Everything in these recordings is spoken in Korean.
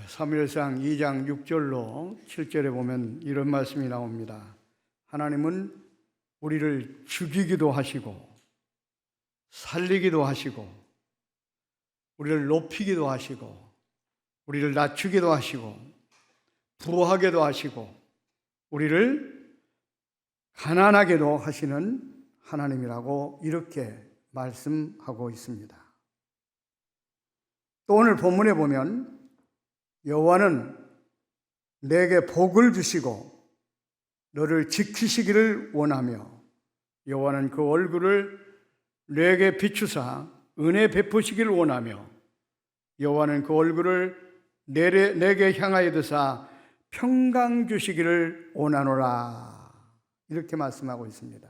사무엘상 2장 6절로 7절에 보면 이런 말씀이 나옵니다. 하나님은 우리를 죽이기도 하시고 살리기도 하시고 우리를 높이기도 하시고 우리를 낮추기도 하시고 부하게도 하시고 우리를 가난하게도 하시는 하나님이라고 이렇게 말씀하고 있습니다. 또 오늘 본문에 보면 여호와는 내게 복을 주시고 너를 지키시기를 원하며 여호와는 그 얼굴을 내게 비추사 은혜 베푸시기를 원하며 여호와는 그 얼굴을 내게 향하여 드사 평강 주시기를 원하노라. 이렇게 말씀하고 있습니다.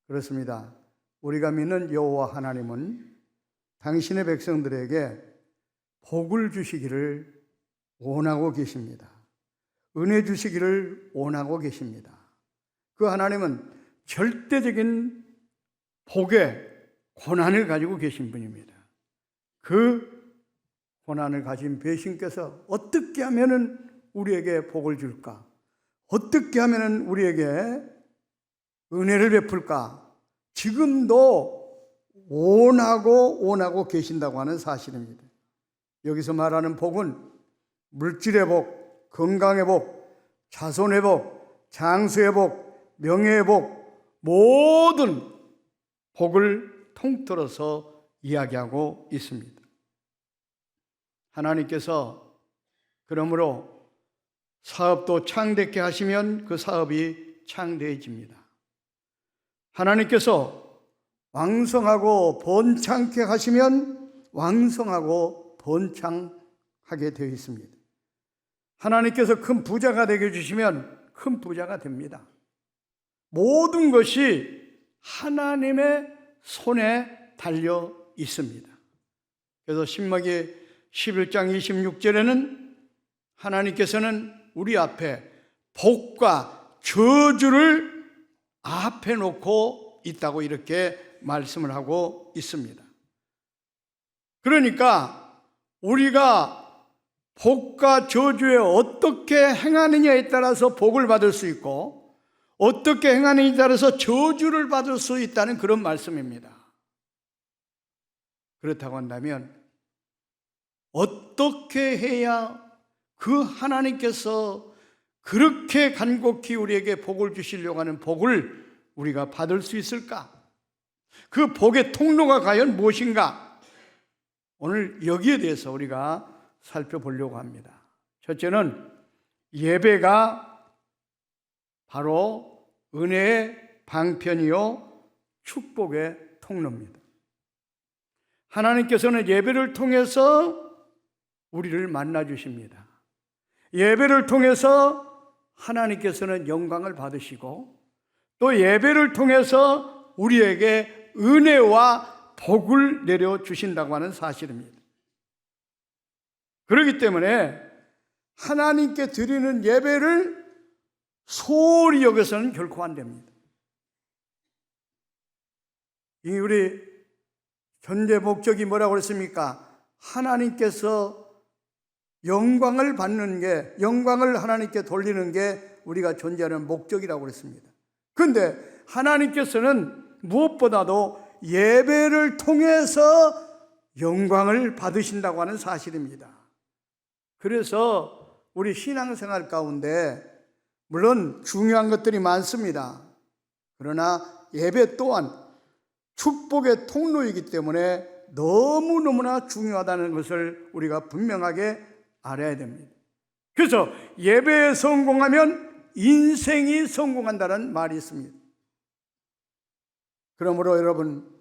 그렇습니다. 우리가 믿는 여호와 하나님은 당신의 백성들에게 복을 주시기를 원하고 계십니다. 은혜 주시기를 원하고 계십니다. 그 하나님은 절대적인 복의 권한을 가지고 계신 분입니다. 그 권한을 가진 배신께서 어떻게 하면은 우리에게 복을 줄까? 어떻게 하면은 우리에게 은혜를 베풀까? 지금도 원하고 계신다고 하는 사실입니다. 여기서 말하는 복은 물질의 복, 건강의 복, 자손의 복, 장수의 복, 명예의 복, 모든 복을 통틀어서 이야기하고 있습니다. 하나님께서 그러므로 사업도 창대케 하시면 그 사업이 창대해집니다. 하나님께서 왕성하고 번창케 하시면 왕성하고 번창하게 되어 있습니다. 하나님께서 큰 부자가 되게 해주시면 큰 부자가 됩니다. 모든 것이 하나님의 손에 달려 있습니다. 그래서 신명기 11장 26절에는 하나님께서는 우리 앞에 복과 저주를 앞에 놓고 있다고 이렇게 말씀을 하고 있습니다. 그러니까 우리가 복과 저주에 어떻게 행하느냐에 따라서 복을 받을 수 있고 어떻게 행하느냐에 따라서 저주를 받을 수 있다는 그런 말씀입니다. 그렇다고 한다면 어떻게 해야 그 하나님께서 그렇게 간곡히 우리에게 복을 주시려고 하는 복을 우리가 받을 수 있을까? 그 복의 통로가 과연 무엇인가? 오늘 여기에 대해서 우리가 살펴보려고 합니다. 첫째는 예배가 바로 은혜의 방편이요 축복의 통로입니다. 하나님께서는 예배를 통해서 우리를 만나 주십니다. 예배를 통해서 하나님께서는 영광을 받으시고 또 예배를 통해서 우리에게 은혜와 복을 내려 주신다고 하는 사실입니다. 그렇기 때문에 하나님께 드리는 예배를 소홀히 여겨서는 결코 안 됩니다. 우리 존재 목적이 뭐라고 그랬습니까? 하나님께서 영광을 받는 게, 영광을 하나님께 돌리는 게 우리가 존재하는 목적이라고 그랬습니다. 그런데 하나님께서는 무엇보다도 예배를 통해서 영광을 받으신다고 하는 사실입니다. 그래서 우리 신앙생활 가운데 물론 중요한 것들이 많습니다. 그러나 예배 또한 축복의 통로이기 때문에 너무너무나 중요하다는 것을 우리가 분명하게 알아야 됩니다. 그래서 예배에 성공하면 인생이 성공한다는 말이 있습니다. 그러므로 여러분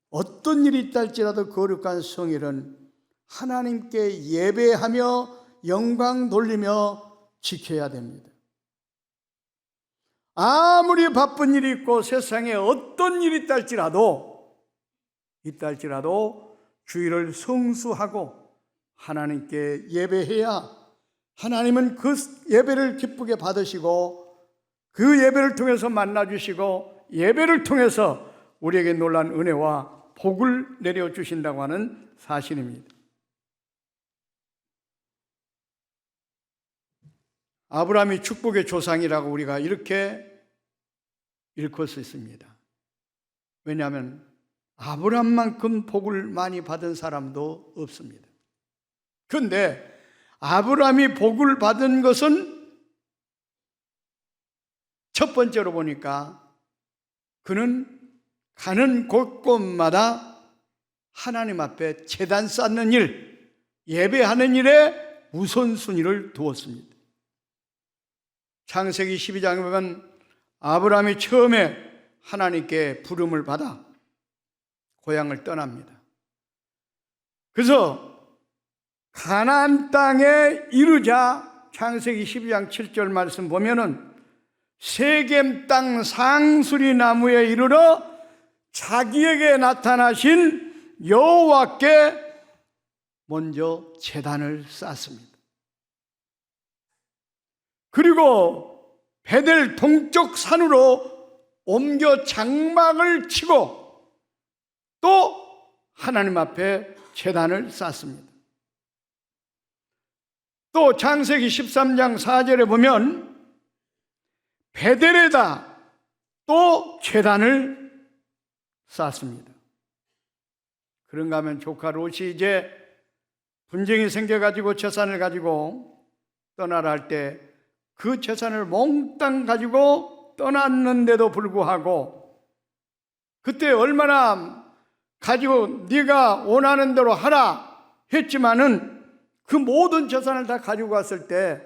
어떤 일이 있다 할지라도 거룩한 성일은 하나님께 예배하며 영광 돌리며 지켜야 됩니다. 아무리 바쁜 일이 있고 세상에 어떤 일이 있다 할지라도 주일을 성수하고 하나님께 예배해야 하나님은 그 예배를 기쁘게 받으시고 그 예배를 통해서 만나주시고 예배를 통해서 우리에게 놀라운 은혜와 복을 내려주신다고 하는 사실입니다. 아브라함이 축복의 조상이라고 우리가 이렇게 일컬 수 있습니다. 왜냐하면 아브라함만큼 복을 많이 받은 사람도 없습니다. 그런데 아브라함이 복을 받은 것은 첫 번째로 보니까 그는 가는 곳곳마다 하나님 앞에 제단 쌓는 일, 예배하는 일에 우선순위를 두었습니다. 창세기 12장에 보면 아브라함이 처음에 하나님께 부름을 받아 고향을 떠납니다. 그래서 가나안 땅에 이르자 창세기 12장 7절 말씀 보면은 세겜 땅 상수리 나무에 이르러 자기에게 나타나신 여호와께 먼저 제단을 쌓습니다. 그리고 베델 동쪽 산으로 옮겨 장막을 치고 또 하나님 앞에 제단을 쌓습니다. 또 창세기 13장 4절에 보면 베델에다 또 제단을 쌓습니다. 그런가 하면 조카 롯이 이제 분쟁이 생겨가지고 재산을 가지고 떠나라 할 때 그 재산을 몽땅 가지고 떠났는데도 불구하고 그때 얼마나 가지고 네가 원하는 대로 하라 했지만은 그 모든 재산을 다 가지고 갔을 때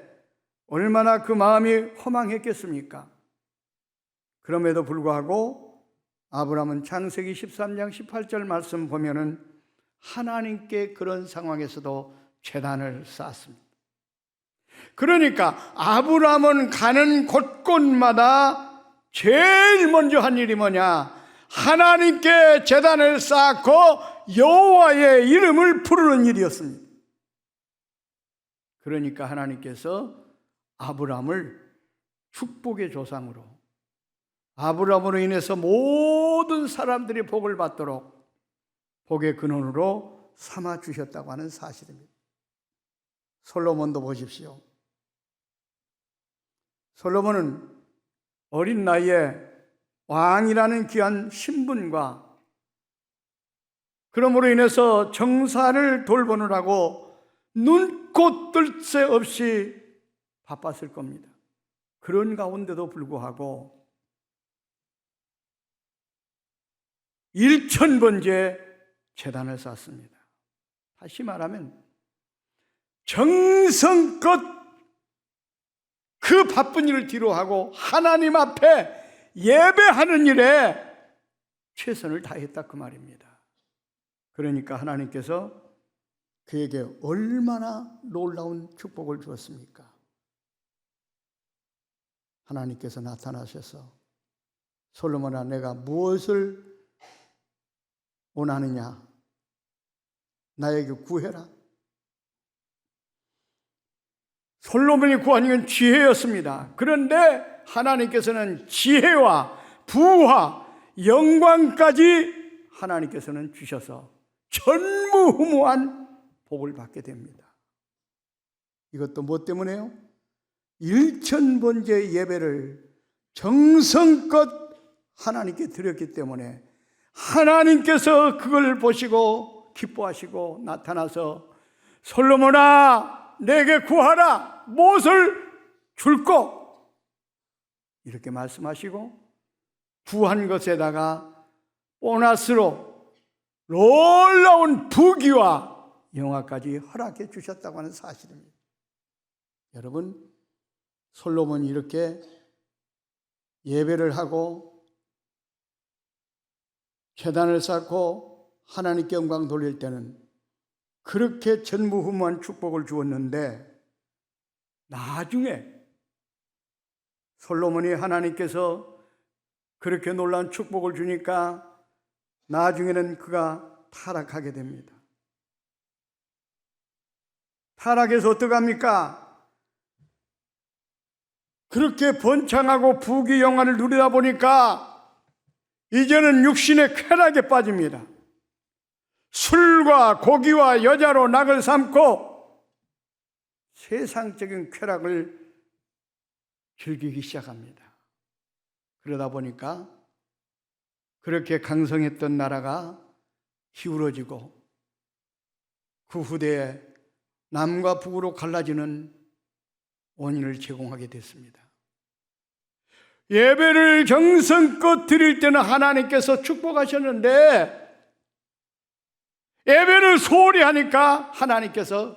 얼마나 그 마음이 허망했겠습니까? 그럼에도 불구하고 아브라함은 창세기 13장 18절 말씀 보면은 하나님께 그런 상황에서도 제단을 쌓았습니다. 그러니까 아브라함은 가는 곳곳마다 제일 먼저 한 일이 뭐냐? 하나님께 제단을 쌓고 여호와의 이름을 부르는 일이었습니다. 그러니까 하나님께서 아브라함을 축복의 조상으로, 아브라함으로 인해서 모든 사람들이 복을 받도록 복의 근원으로 삼아 주셨다고 하는 사실입니다. 솔로몬도 보십시오. 솔로몬은 어린 나이에 왕이라는 귀한 신분과 그러므로 인해서 정사를 돌보느라고 눈꽃 뜰 새 없이 바빴을 겁니다. 그런 가운데도 불구하고 1000번째 제단을 쌓습니다. 다시 말하면 정성껏 그 바쁜 일을 뒤로하고 하나님 앞에 예배하는 일에 최선을 다했다 그 말입니다. 그러니까 하나님께서 그에게 얼마나 놀라운 축복을 주었습니까? 하나님께서 나타나셔서 솔로몬아 내가 무엇을 원하느냐? 나에게 구해라. 솔로몬이 구한 건 지혜였습니다. 그런데 하나님께서는 지혜와 부와 영광까지 하나님께서는 주셔서 전무후무한 복을 받게 됩니다. 이것도 뭐 때문에요? 1000번째 예배를 정성껏 하나님께 드렸기 때문에 하나님께서 그걸 보시고 기뻐하시고 나타나서 솔로몬아 내게 구하라 무엇을 줄꼬 이렇게 말씀하시고 구한 것에다가 보너스로 놀라운 부귀와 영화까지 허락해 주셨다고 하는 사실입니다. 여러분 솔로몬이 이렇게 예배를 하고 제단을 쌓고 하나님께 영광 돌릴 때는 그렇게 전무후무한 축복을 주었는데 나중에 솔로몬이 하나님께서 그렇게 놀라운 축복을 주니까 나중에는 그가 타락하게 됩니다. 타락해서 어떡합니까? 그렇게 번창하고 부귀 영화를 누리다 보니까 이제는 육신의 쾌락에 빠집니다. 술과 고기와 여자로 낙을 삼고 세상적인 쾌락을 즐기기 시작합니다. 그러다 보니까 그렇게 강성했던 나라가 기울어지고 그 후대에 남과 북으로 갈라지는 원인을 제공하게 됐습니다. 예배를 정성껏 드릴 때는 하나님께서 축복하셨는데 예배를 소홀히 하니까 하나님께서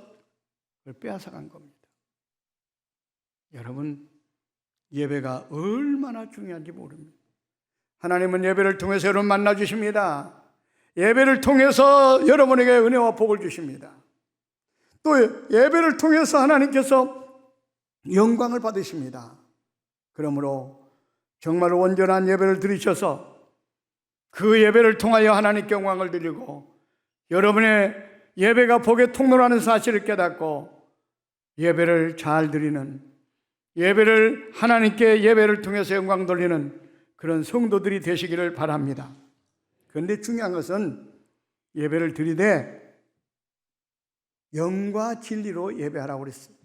그걸 빼앗아간 겁니다. 여러분, 예배가 얼마나 중요한지 모릅니다. 하나님은 예배를 통해서 여러분 만나주십니다. 예배를 통해서 여러분에게 은혜와 복을 주십니다. 또 예배를 통해서 하나님께서 영광을 받으십니다. 그러므로 정말 온전한 예배를 드리셔서 그 예배를 통하여 하나님께 영광을 드리고 여러분의 예배가 복의 통로라는 사실을 깨닫고 예배를 잘 드리는, 예배를 하나님께 예배를 통해서 영광 돌리는 그런 성도들이 되시기를 바랍니다. 그런데 중요한 것은 예배를 드리되 영과 진리로 예배하라고 그랬어요.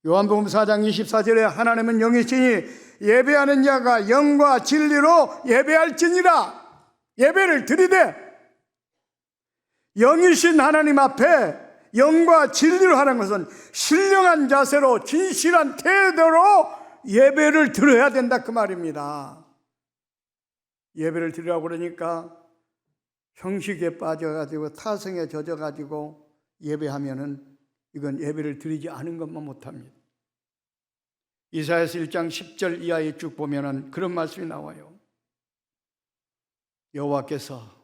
요한복음 4장 24절에 하나님은 영이시니 예배하는 자가 영과 진리로 예배할지니라. 예배를 드리되 영이신 하나님 앞에 영과 진리로 하는 것은 신령한 자세로 진실한 태도로 예배를 드려야 된다 그 말입니다. 예배를 드리라고 그러니까 형식에 빠져가지고 타성에 젖어가지고 예배하면은 이건 예배를 드리지 않은 것만 못합니다. 이사야서 1장 10절 이하에 쭉 보면은 그런 말씀이 나와요. 여호와께서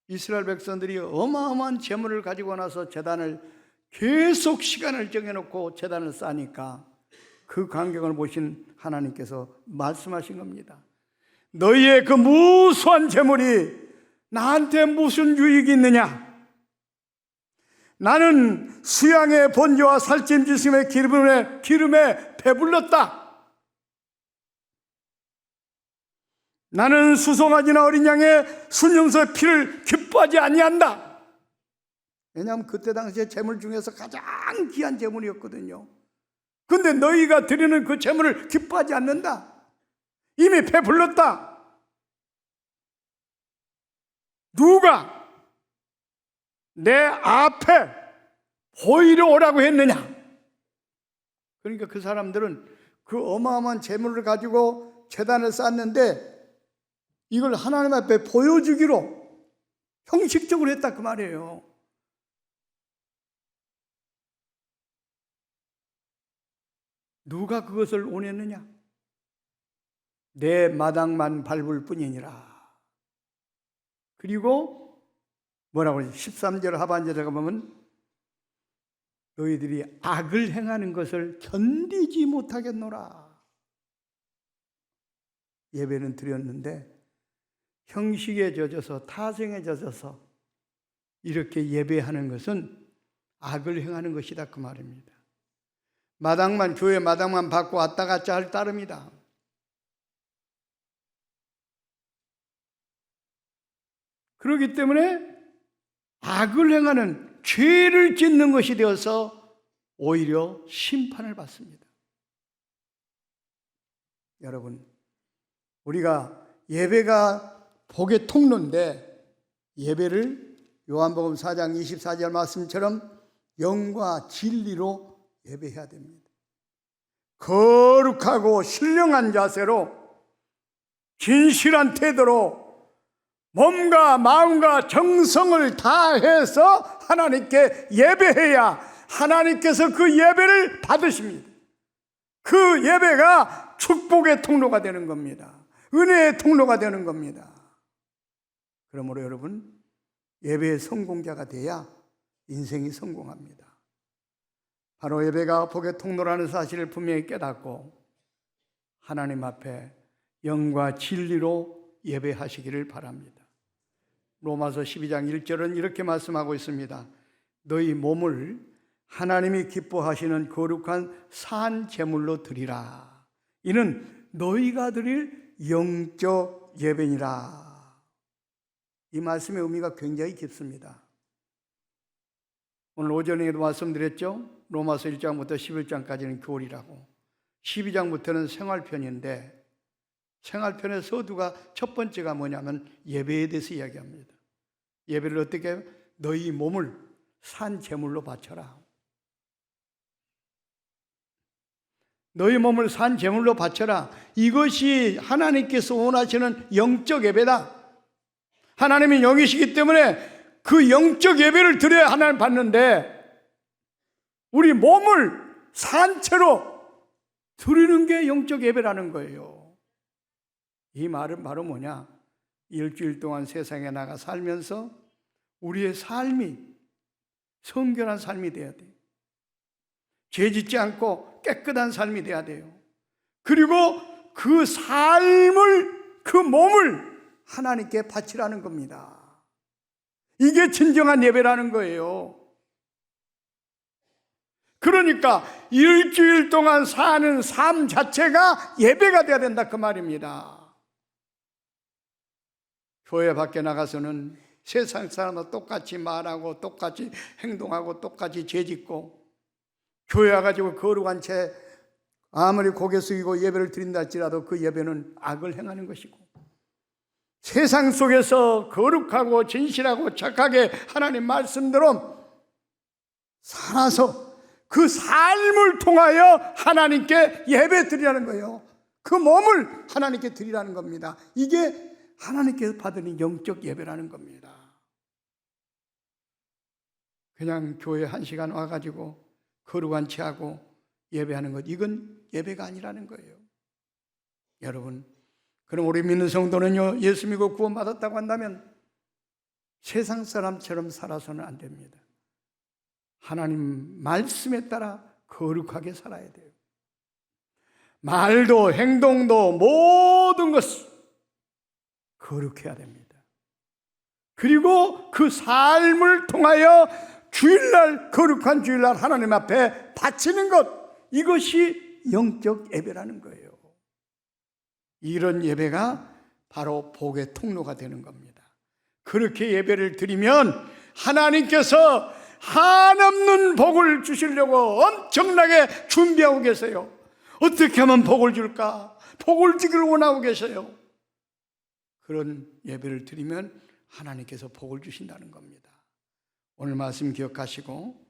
이스라엘 백성들이 어마어마한 재물을 가지고 나서 제단을 계속 시간을 정해놓고 제단을 쌓으니까 그 광경을 보신 하나님께서 말씀하신 겁니다. 너희의 그 무수한 재물이 나한테 무슨 유익이 있느냐? 나는 수양의 번제와 살찜 지심의 기름에 배불렀다. 나는 수송아지나 어린 양의 순영서의 피를 기뻐하지 아니한다. 왜냐하면 그때 당시에 재물 중에서 가장 귀한 재물이었거든요. 그런데 너희가 드리는 그 재물을 기뻐하지 않는다. 이미 배불렀다. 누가 내 앞에 보이러 오라고 했느냐? 그러니까 그 사람들은 그 어마어마한 재물을 가지고 제단을 쌓았는데 이걸 하나님 앞에 보여주기로 형식적으로 했다 그 말이에요. 누가 그것을 원했느냐? 내 마당만 밟을 뿐이니라. 그리고 뭐라고 그러지? 13절 하반절에 가보면 너희들이 악을 행하는 것을 견디지 못하겠노라. 예배는 드렸는데 형식에 젖어서 타성에 젖어서 이렇게 예배하는 것은 악을 행하는 것이다 그 말입니다. 마당만, 교회 마당만 받고 왔다 갔다 할 따름이다. 그렇기 때문에 악을 행하는, 죄를 짓는 것이 되어서 오히려 심판을 받습니다. 여러분, 우리가 예배가 복의 통로인데 예배를 요한복음 4장 24절 말씀처럼 영과 진리로 예배해야 됩니다. 거룩하고 신령한 자세로 진실한 태도로 몸과 마음과 정성을 다해서 하나님께 예배해야 하나님께서 그 예배를 받으십니다. 그 예배가 축복의 통로가 되는 겁니다. 은혜의 통로가 되는 겁니다. 그러므로 여러분, 예배의 성공자가 돼야 인생이 성공합니다. 바로 예배가 복의 통로라는 사실을 분명히 깨닫고 하나님 앞에 영과 진리로 예배하시기를 바랍니다. 로마서 12장 1절은 이렇게 말씀하고 있습니다. 너희 몸을 하나님이 기뻐하시는 거룩한 산 제물로 드리라. 이는 너희가 드릴 영적 예배니라. 이 말씀의 의미가 굉장히 깊습니다. 오늘 오전에도 말씀드렸죠. 로마서 1장부터 11장까지는 교리라고, 12장부터는 생활편인데, 생활편의 서두가 첫 번째가 뭐냐면 예배에 대해서 이야기합니다. 예배를 어떻게? 너희 몸을 산 제물로 바쳐라. 너희 몸을 산 제물로 바쳐라. 이것이 하나님께서 원하시는 영적 예배다. 하나님이 영이시기 때문에 그 영적 예배를 드려야 하나님 받는데, 우리 몸을 산채로 드리는 게 영적 예배라는 거예요. 이 말은 바로 뭐냐? 일주일 동안 세상에 나가 살면서 우리의 삶이 성결한 삶이 돼야 돼요. 죄 짓지 않고 깨끗한 삶이 돼야 돼요. 그리고 그 삶을, 그 몸을 하나님께 바치라는 겁니다. 이게 진정한 예배라는 거예요. 그러니까 일주일 동안 사는 삶 자체가 예배가 돼야 된다, 그 말입니다. 교회 밖에 나가서는 세상 사람과 똑같이 말하고 똑같이 행동하고 똑같이 죄짓고, 교회 와가지고 거룩한 채 아무리 고개 숙이고 예배를 드린다 할지라도 그 예배는 악을 행하는 것이고, 세상 속에서 거룩하고 진실하고 착하게 하나님 말씀대로 살아서 그 삶을 통하여 하나님께 예배 드리라는 거예요. 그 몸을 하나님께 드리라는 겁니다. 이게 하나님께서 받으는 영적 예배라는 겁니다. 그냥 교회 1시간 와가지고 거룩한 채 하고 예배하는 것, 이건 예배가 아니라는 거예요. 여러분, 그럼 우리 믿는 성도는요, 예수 믿고 구원받았다고 한다면 세상 사람처럼 살아서는 안 됩니다. 하나님 말씀에 따라 거룩하게 살아야 돼요. 말도 행동도 모든 것을 거룩해야 됩니다. 그리고 그 삶을 통하여 주일날, 거룩한 주일날 하나님 앞에 바치는 것, 이것이 영적 예배라는 거예요. 이런 예배가 바로 복의 통로가 되는 겁니다. 그렇게 예배를 드리면 하나님께서 한없는 복을 주시려고 엄청나게 준비하고 계세요. 어떻게 하면 복을 줄까? 복을 주기를 원하고 계세요. 그런 예배를 드리면 하나님께서 복을 주신다는 겁니다. 오늘 말씀 기억하시고,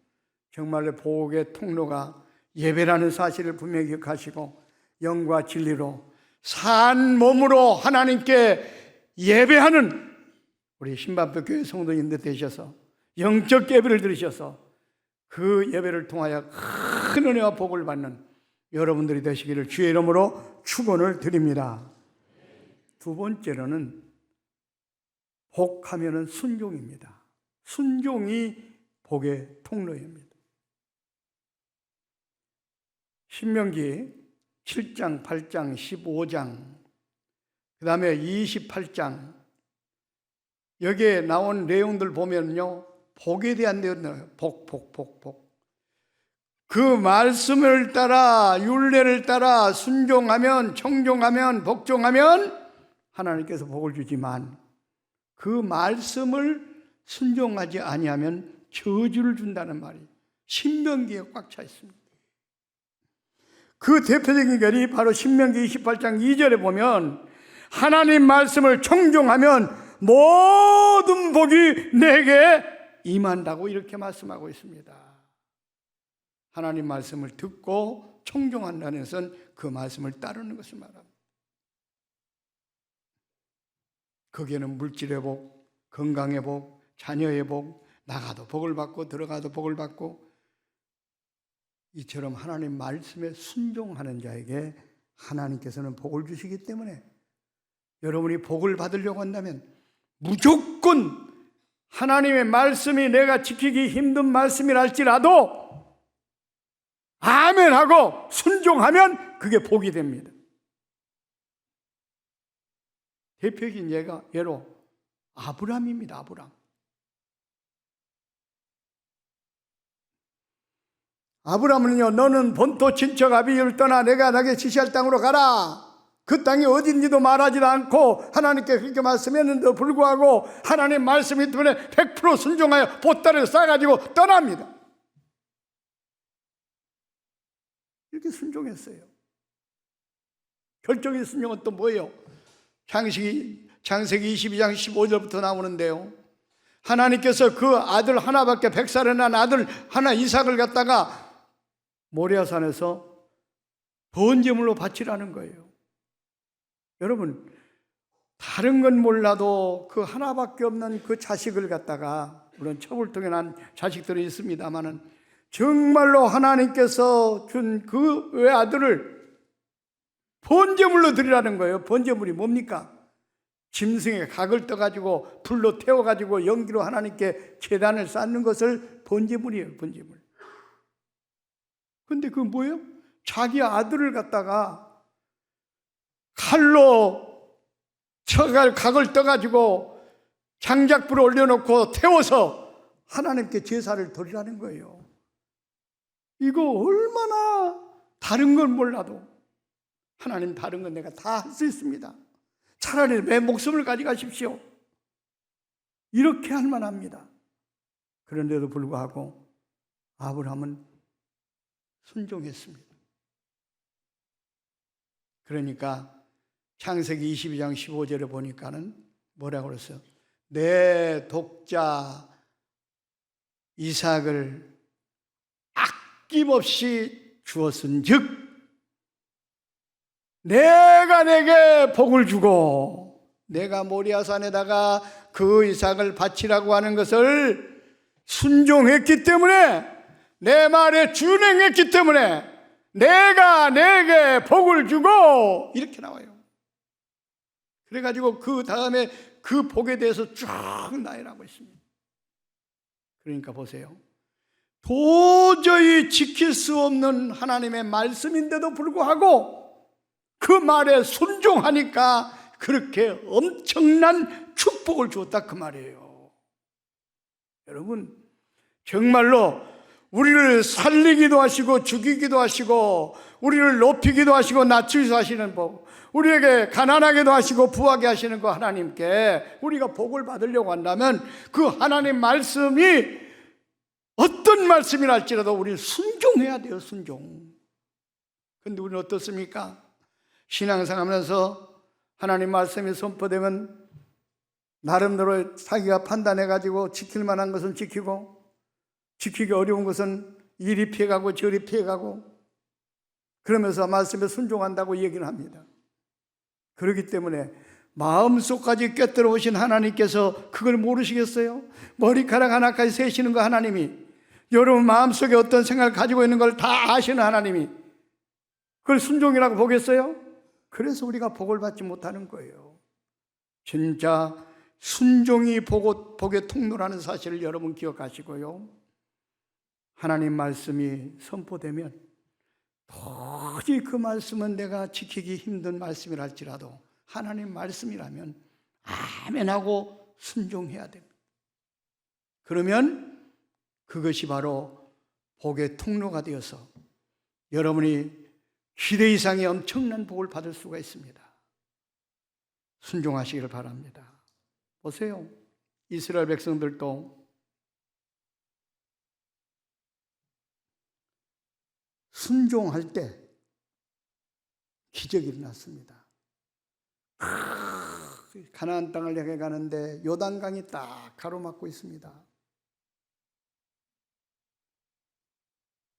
정말로 복의 통로가 예배라는 사실을 분명히 기억하시고, 영과 진리로 산 몸으로 하나님께 예배하는 우리 신반표 교회 성도님들 되셔서 영적 예배를 드리셔서 그 예배를 통하여 큰 은혜와 복을 받는 여러분들이 되시기를 주의 이름으로 축원을 드립니다. 두 번째로는 복하면은 순종입니다. 순종이 복의 통로입니다. 신명기 7장, 8장, 15장, 그 다음에 28장, 여기에 나온 내용들 보면요, 복에 대한 내용 나와요. 복. 그 말씀을 따라, 율례를 따라 순종하면, 청종하면, 복종하면 하나님께서 복을 주지만, 그 말씀을 순종하지 아니하면 저주를 준다는 말이 신명기에 꽉 차 있습니다. 그 대표적인 결이 바로 신명기 28장 2절에 보면 하나님 말씀을 청종하면 모든 복이 내게 임한다고 이렇게 말씀하고 있습니다. 하나님 말씀을 듣고 청종한다는 것은 그 말씀을 따르는 것을 말합니다. 거기에는 물질의 복, 건강의 복, 자녀의 복, 나가도 복을 받고 들어가도 복을 받고, 이처럼 하나님 말씀에 순종하는 자에게 하나님께서는 복을 주시기 때문에 여러분이 복을 받으려고 한다면 무조건 하나님의 말씀이 내가 지키기 힘든 말씀이라 할지라도 아멘하고 순종하면 그게 복이 됩니다. 대표적인 예로 아브람입니다. 아브람은요, 너는 본토 친척 아비를 떠나 내가 나게 지시할 땅으로 가라. 그 땅이 어딘지도 말하지도 않고 하나님께 그렇게 말씀했는데도 불구하고 하나님 말씀이 때문에 100% 순종하여 보따리를 싸가지고 떠납니다. 그렇게 순종했어요. 결정의 순종은 또 뭐예요? 창세기 22장 15절부터 나오는데요, 하나님께서 그 아들 하나밖에 100살에 난 아들 하나 이삭을 갖다가 모리아산에서 번제물로 바치라는 거예요. 여러분, 다른 건 몰라도 그 하나밖에 없는 그 자식을 갖다가, 물론 처불통에 난 자식들이 있습니다만은, 정말로 하나님께서 준 그 외아들을 번제물로 드리라는 거예요. 번제물이 뭡니까? 짐승의 각을 떠가지고 불로 태워가지고 연기로 하나님께 제단을 쌓는 것을 번제물이에요. 번제물. 근데 그건 뭐예요? 자기 아들을 갖다가 칼로 각을 떠가지고 장작불을 올려놓고 태워서 하나님께 제사를 드리라는 거예요. 이거 얼마나 다른 건 몰라도 하나님 다른 건 내가 다 할 수 있습니다. 차라리 내 목숨을 가져가십시오. 이렇게 할 만합니다. 그런데도 불구하고 아브라함은 순종했습니다. 그러니까 창세기 22장 15절에 보니까는 뭐라고 그랬어요? 내 독자 이삭을 아낌없이 주었은즉 내가 내게 복을 주고, 내가 모리아산에다가 그 이삭을 바치라고 하는 것을 순종했기 때문에, 내 말에 준행했기 때문에 내가 내게 복을 주고, 이렇게 나와요. 그래가지고 그 다음에 그 복에 대해서 쭉 나열하고 있습니다. 그러니까 보세요, 도저히 지킬 수 없는 하나님의 말씀인데도 불구하고 그 말에 순종하니까 그렇게 엄청난 축복을 주었다, 그 말이에요. 여러분, 정말로 우리를 살리기도 하시고 죽이기도 하시고 우리를 높이기도 하시고 낮추기도 하시는 복, 우리에게 가난하게도 하시고 부하게 하시는 그 하나님께 우리가 복을 받으려고 한다면 그 하나님 말씀이 어떤 말씀이라 할지라도 우리는 순종해야 돼요. 순종. 근데 우리는 어떻습니까? 신앙생활하면서 하나님 말씀이 선포되면 나름대로 자기가 판단해가지고 지킬 만한 것은 지키고, 지키기 어려운 것은 이리 피해가고 저리 피해가고, 그러면서 말씀에 순종한다고 얘기를 합니다. 그렇기 때문에 마음속까지 꿰뚫어 오신 하나님께서 그걸 모르시겠어요? 머리카락 하나까지 세시는 거 하나님이, 여러분 마음속에 어떤 생각을 가지고 있는 걸 다 아시는 하나님이 그걸 순종이라고 보겠어요? 그래서 우리가 복을 받지 못하는 거예요. 진짜 순종이 복의 통로라는 사실을 여러분 기억하시고요, 하나님 말씀이 선포되면 도저히 그 말씀은 내가 지키기 힘든 말씀이라 할지라도 하나님 말씀이라면 아멘하고 순종해야 됩니다. 그러면 그것이 바로 복의 통로가 되어서 여러분이 기대 이상의 엄청난 복을 받을 수가 있습니다. 순종하시기를 바랍니다. 보세요, 이스라엘 백성들도 순종할 때 기적이 일어났습니다. 가나안 땅을 향해 가는데 요단강이 딱 가로막고 있습니다.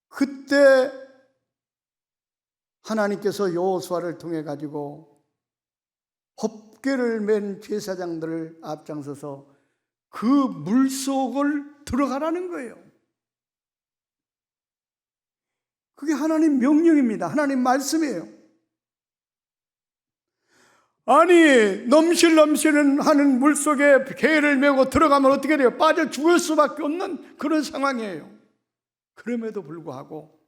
그때 하나님께서 여호수아를 통해 가지고 법궤를 맨 제사장들을 앞장서서 그 물속을 들어가라는 거예요. 그게 하나님 명령입니다. 하나님 말씀이에요. 아니, 넘실넘실 하는 물속에 개를 메고 들어가면 어떻게 돼요? 빠져 죽을 수밖에 없는 그런 상황이에요. 그럼에도 불구하고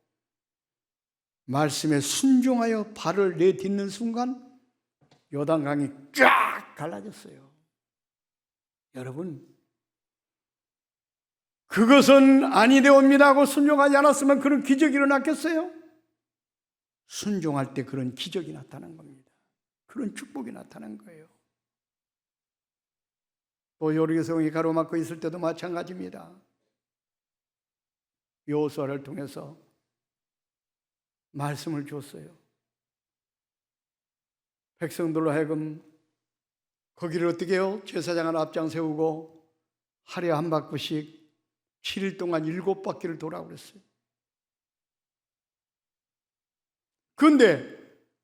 말씀에 순종하여 발을 내딛는 순간 요단강이 쫙 갈라졌어요. 여러분, 그것은 아니되옵니다 하고 순종하지 않았으면 그런 기적이 일어났겠어요? 순종할 때 그런 기적이 나타난 겁니다. 그런 축복이 나타난 거예요. 또 여리고성이 가로막고 있을 때도 마찬가지입니다. 여호수아를 통해서 말씀을 줬어요. 백성들로 하여금 거기를 어떻게 해요? 제사장을 앞장 세우고 하루에 한 바퀴씩 7일 동안 7바퀴를 돌아오고 그랬어요. 그런데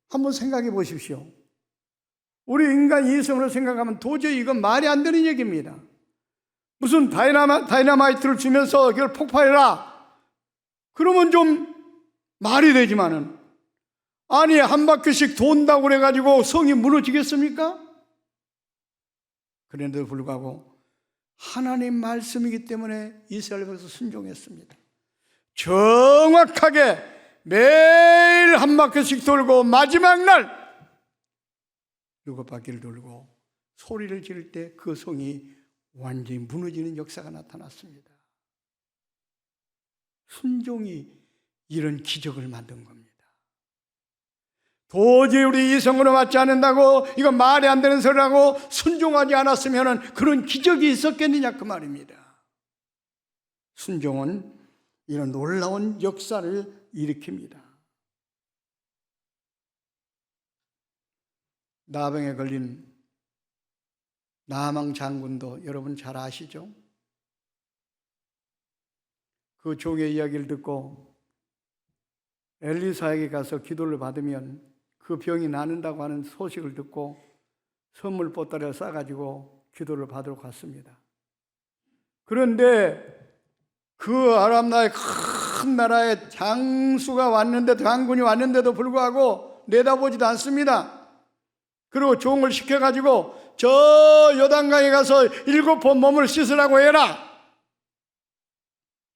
한번 생각해 보십시오. 우리 인간 이성으로 생각하면 도저히 이건 말이 안 되는 얘기입니다. 무슨 다이나마이트를 주면서 이걸 폭발해라. 그러면 좀 말이 되지만은, 아니 한 바퀴씩 돈다고 그래가지고 성이 무너지겠습니까? 그런데도 불구하고 하나님 말씀이기 때문에 이스라엘 백성 순종했습니다. 정확하게 매일 한 바퀴씩 돌고 마지막 날 7바퀴를 돌고 소리를 지를 때 그 성이 완전히 무너지는 역사가 나타났습니다. 순종이 이런 기적을 만든 겁니다. 도저히 우리 이성으로 맞지 않는다고 이거 말이 안 되는 소리라고 순종하지 않았으면 그런 기적이 있었겠느냐 그 말입니다. 순종은 이런 놀라운 역사를 일으킵니다. 나병에 걸린 나아만 장군도 여러분 잘 아시죠? 그 종의 이야기를 듣고 엘리사에게 가서 기도를 받으면 그 병이 낫는다고 하는 소식을 듣고 선물 보따리를 싸가지고 기도를 받으러 갔습니다. 그런데 그 아람 나라의 큰 나라에 장군이 왔는데도 불구하고 내다보지도 않습니다. 그리고 종을 시켜가지고 저 요단강에 가서 7번 몸을 씻으라고 해라.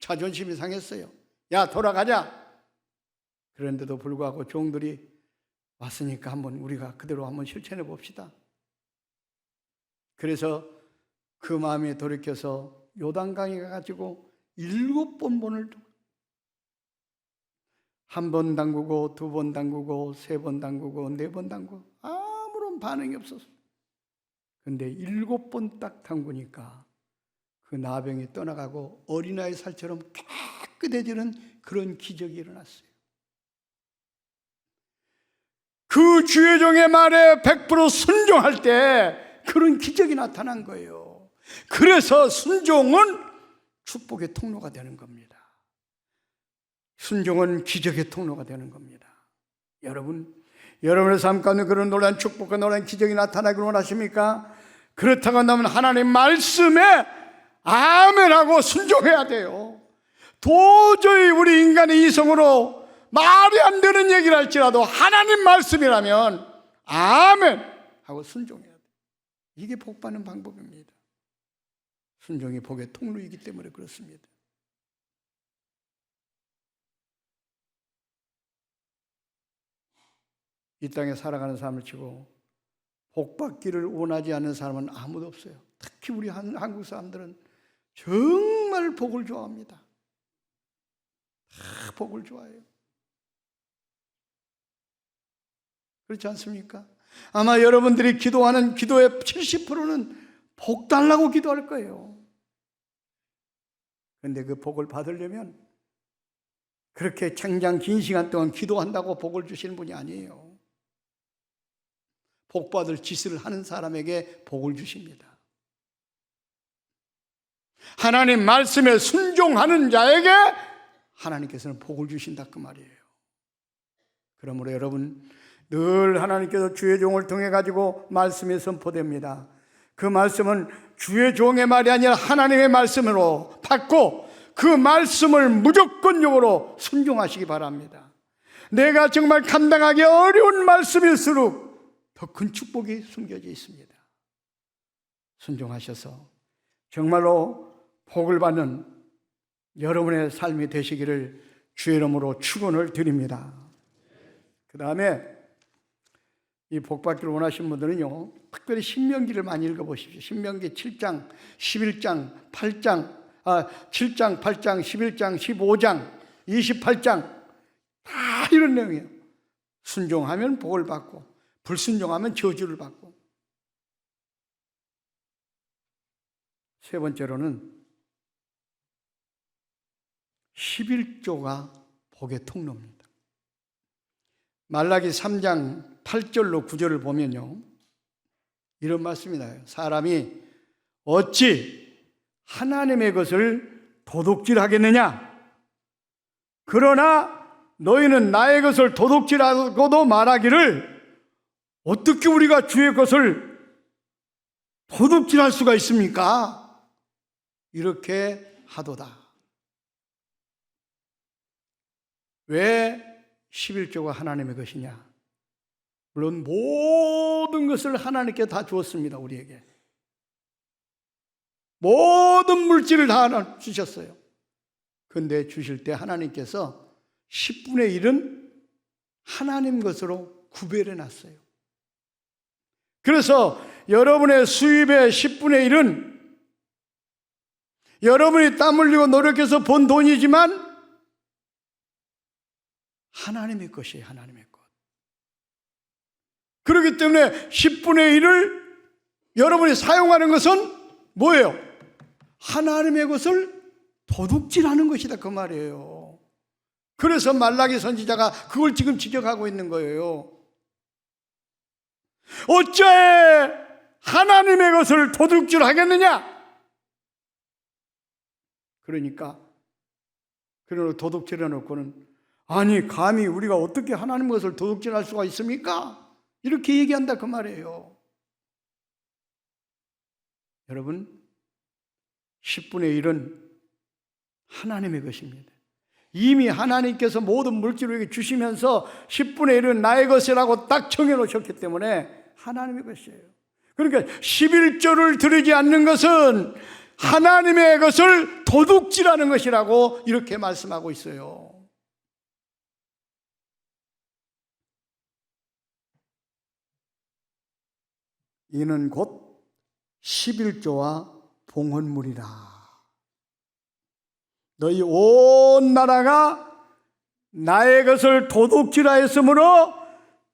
자존심이 상했어요. 야 돌아가자. 그런데도 불구하고 종들이 왔으니까 한번 우리가 그대로 한번 실천해 봅시다. 그래서 그 마음에 돌이켜서 요단강에 가가지고 7번 문을 한 번 담그고 2번 담그고 3번 담그고 4번 담그고 아무런 반응이 없었어요. 근데 7번 딱 담그니까 그 나병이 떠나가고 어린아이 살처럼 깨끗해지는 그런 기적이 일어났어요. 그 주의 종의 말에 100% 순종할 때 그런 기적이 나타난 거예요. 그래서 순종은 축복의 통로가 되는 겁니다. 순종은 기적의 통로가 되는 겁니다. 여러분의 삶 가운데 그런 놀라운 축복과 놀라운 기적이 나타나기를 원하십니까? 그렇다고 한다면 하나님 말씀에 아멘하고 순종해야 돼요. 도저히 우리 인간의 이성으로 말이 안 되는 얘기를 할지라도 하나님 말씀이라면 아멘 하고 순종해야 돼요. 이게 복받는 방법입니다. 순종이 복의 통로이기 때문에 그렇습니다. 이 땅에 살아가는 삶을 치고 복받기를 원하지 않는 사람은 아무도 없어요. 특히 우리 한국 사람들은 정말 복을 좋아합니다. 다 복을 좋아해요. 그렇지 않습니까? 아마 여러분들이 기도하는 기도의 70%는 복 달라고 기도할 거예요. 그런데 그 복을 받으려면 그렇게 장장 긴 시간 동안 기도한다고 복을 주시는 분이 아니에요. 복 받을 짓을 하는 사람에게 복을 주십니다. 하나님 말씀에 순종하는 자에게 하나님께서는 복을 주신다 그 말이에요. 그러므로 여러분 늘 하나님께서 주의 종을 통해 가지고 말씀이 선포됩니다. 그 말씀은 주의 종의 말이 아니라 하나님의 말씀으로 받고 그 말씀을 무조건적으로 순종하시기 바랍니다. 내가 정말 감당하기 어려운 말씀일수록 더 큰 축복이 숨겨져 있습니다. 순종하셔서 정말로 복을 받는 여러분의 삶이 되시기를 주의 이름으로 축원을 드립니다. 그 다음에 이 복 받기를 원하시는 분들은요, 특별히 신명기를 많이 읽어보십시오. 신명기 7장, 11장, 8장, 7장, 8장, 11장, 15장, 28장 다 이런 내용이에요. 순종하면 복을 받고 불순종하면 저주를 받고. 세 번째로는 11조가 복의 통로입니다. 말라기 3장 8절로 9절을 보면요, 이런 말씀이 나요. 사람이 어찌 하나님의 것을 도둑질하겠느냐? 그러나 너희는 나의 것을 도둑질하고도 말하기를 어떻게 우리가 주의 것을 도둑질할 수가 있습니까? 이렇게 하도다. 왜 11조가 하나님의 것이냐? 물론 모든 것을 하나님께 다 주었습니다. 우리에게 모든 물질을 다 주셨어요. 그런데 주실 때 하나님께서 10분의 1은 하나님 것으로 구별해 놨어요. 그래서 여러분의 수입의 10분의 1은 여러분이 땀 흘리고 노력해서 번 돈이지만 하나님의 것이에요. 하나님의 것. 그렇기 때문에 10분의 1을 여러분이 사용하는 것은 뭐예요? 하나님의 것을 도둑질하는 것이다, 그 말이에요. 그래서 말라기 선지자가 그걸 지금 지적하고 있는 거예요. 어째 하나님의 것을 도둑질하겠느냐? 그러니까 그런 도둑질해 놓고는, 아니 감히 우리가 어떻게 하나님의 것을 도둑질할 수가 있습니까? 이렇게 얘기한다, 그 말이에요. 여러분, 10분의 1은 하나님의 것입니다. 이미 하나님께서 모든 물질을 주시면서 10분의 1은 나의 것이라고 딱 정해놓으셨기 때문에 하나님의 것이에요. 그러니까 11조를 드리지 않는 것은 하나님의 것을 도둑질하는 것이라고 이렇게 말씀하고 있어요. 이는 곧 11조와 봉헌물이라. 너희 온 나라가 나의 것을 도둑질하였으므로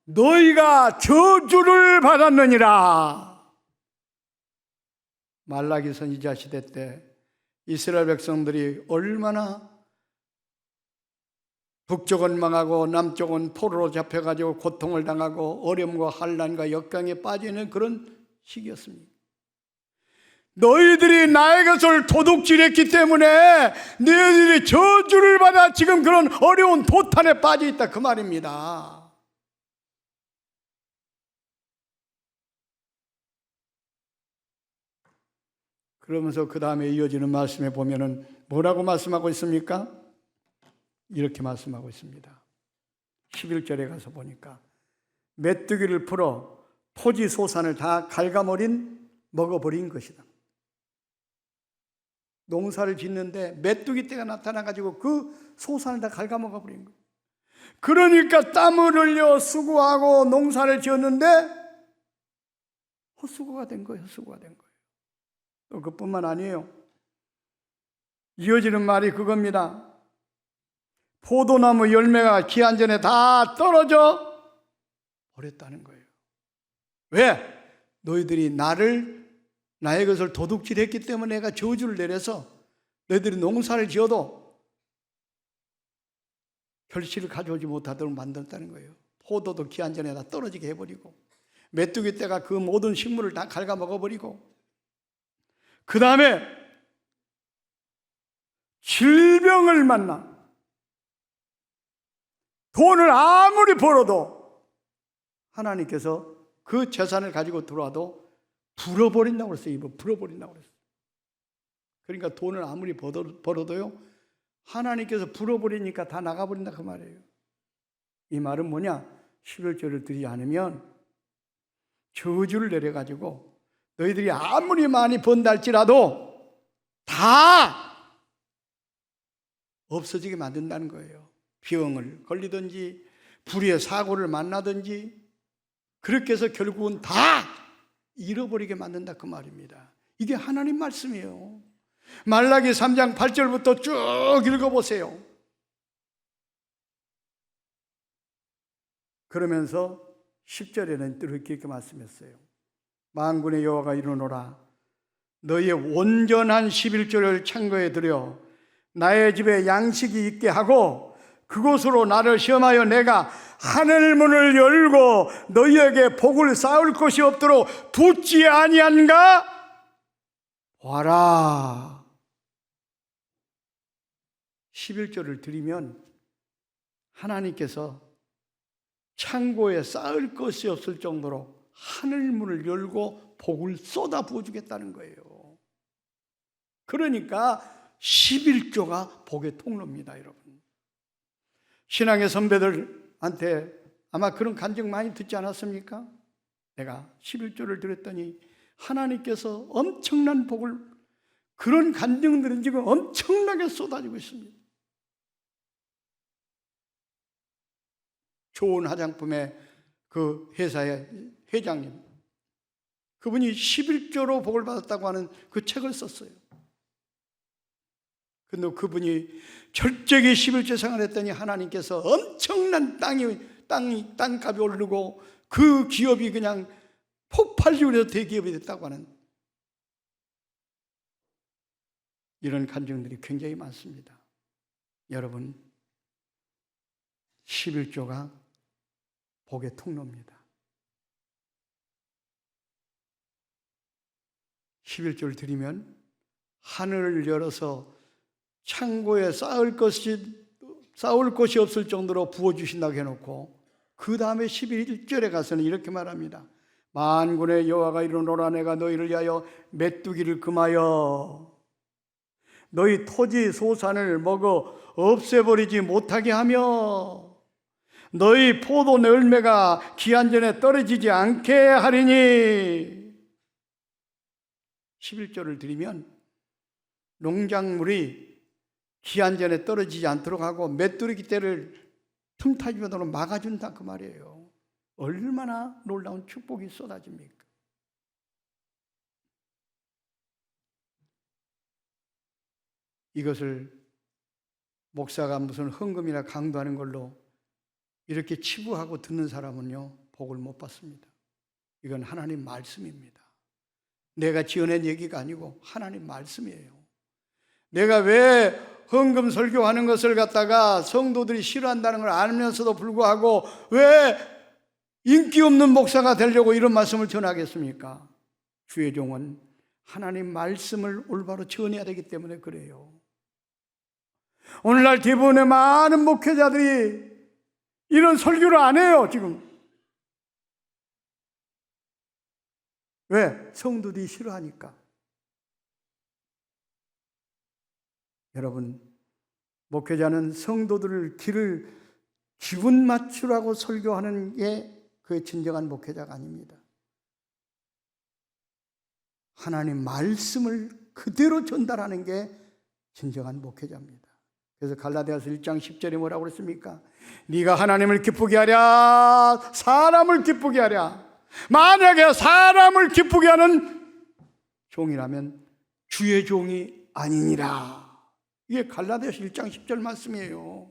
너희가 저주를 받았느니라. 말라기 선지자 시대 때 이스라엘 백성들이 얼마나 북쪽은 망하고 남쪽은 포로로 잡혀가지고 고통을 당하고 어려움과 환난과 역경에 빠지는 그런 시기였습니다. 너희들이 나의 것을 도둑질했기 때문에 너희들이 저주를 받아 지금 그런 어려운 도탄에 빠져 있다, 그 말입니다. 그러면서 그 다음에 이어지는 말씀에 보면은 뭐라고 말씀하고 있습니까? 이렇게 말씀하고 있습니다. 11절에 가서 보니까 메뚜기를 풀어 토지 소산을 다 먹어버린 것이다. 농사를 짓는데 메뚜기 떼가 나타나가지고 그 소산을 다 갉아먹어버린 거예요. 그러니까 땀을 흘려 수고하고 농사를 지었는데 헛수고가 된 거예요. 헛수고가 된 거예요. 또 그뿐만 아니에요. 이어지는 말이 그겁니다. 포도나무 열매가 기한 전에 다 떨어져 버렸다는 거예요. 왜? 너희들이 나의 것을 도둑질했기 때문에 내가 저주를 내려서 너희들이 농사를 지어도 결실을 가져오지 못하도록 만들었다는 거예요. 포도도 기한 전에 다 떨어지게 해버리고 메뚜기 떼가 그 모든 식물을 다 갉아먹어버리고 그 다음에 질병을 만나 돈을 아무리 벌어도 하나님께서 그 재산을 가지고 들어와도 불어버린다고 그랬어요. 입을 불어버린다고 그랬어요. 그러니까 돈을 아무리 벌어도요, 하나님께서 불어버리니까 다 나가버린다, 그 말이에요. 이 말은 뭐냐? 11조를 드리지 않으면 저주를 내려가지고 너희들이 아무리 많이 번다 할지라도 다 없어지게 만든다는 거예요. 병을 걸리든지 불의의 사고를 만나든지 그렇게 해서 결국은 다 잃어버리게 만든다, 그 말입니다. 이게 하나님 말씀이에요. 말라기 3장 8절부터 쭉 읽어보세요. 그러면서 10절에는 이렇게 말씀했어요. 만군의 여호와가 이르노라. 너희의 온전한 11조를 창고에 들여 나의 집에 양식이 있게 하고 그곳으로 나를 시험하여 내가 하늘 문을 열고 너희에게 복을 쌓을 것이 없도록 두지 아니한가? 봐라. 11조를 드리면 하나님께서 창고에 쌓을 것이 없을 정도로 하늘 문을 열고 복을 쏟아 부어주겠다는 거예요. 그러니까 11조가 복의 통로입니다, 여러분. 신앙의 선배들한테 아마 그런 간증 많이 듣지 않았습니까? 내가 11조를 드렸더니 하나님께서 엄청난 복을, 그런 간증들은 지금 엄청나게 쏟아지고 있습니다. 좋은 화장품의 그 회사의 회장님, 그분이 11조로 복을 받았다고 하는 그 책을 썼어요. 근데 그분이 철저히 11조 생활했더니 하나님께서 엄청난 땅값이 오르고 그 기업이 그냥 폭발적으로 해서 대기업이 됐다고 하는 이런 간증들이 굉장히 많습니다. 여러분, 11조가 복의 통로입니다. 11조를 드리면 하늘을 열어서 창고에 쌓을 것이 없을 정도로 부어주신다고 해놓고 그 다음에 11절에 가서는 이렇게 말합니다. 만군의 여호와가 이르노라 내가 너희를 위하여 메뚜기를 금하여 너희 토지 소산을 먹어 없애버리지 못하게 하며 너희 포도 열매가 기한 전에 떨어지지 않게 하리니. 11조를 드리면 농작물이 기한 전에 떨어지지 않도록 하고 메뚜기 떼를 틈타지면으로 막아준다 그 말이에요. 얼마나 놀라운 축복이 쏟아집니까? 이것을 목사가 무슨 헌금이나 강도하는 걸로 이렇게 치부하고 듣는 사람은요, 복을 못 받습니다. 이건 하나님 말씀입니다. 내가 지어낸 얘기가 아니고 하나님 말씀이에요. 내가 왜 헌금 설교하는 것을 갖다가 성도들이 싫어한다는 걸 알면서도 불구하고 왜 인기 없는 목사가 되려고 이런 말씀을 전하겠습니까? 주의 종은 하나님 말씀을 올바로 전해야 되기 때문에 그래요. 오늘날 대부분의 많은 목회자들이 이런 설교를 안 해요, 지금. 왜? 성도들이 싫어하니까. 여러분, 목회자는 성도들을 기분 맞추라고 설교하는 게 그의 진정한 목회자가 아닙니다. 하나님 말씀을 그대로 전달하는 게 진정한 목회자입니다. 그래서 갈라디아서 1장 10절에 뭐라고 그랬습니까? 네가 하나님을 기쁘게 하랴 사람을 기쁘게 하랴. 만약에 사람을 기쁘게 하는 종이라면 주의 종이 아니니라. 이게 갈라디아서 1장 10절 말씀이에요.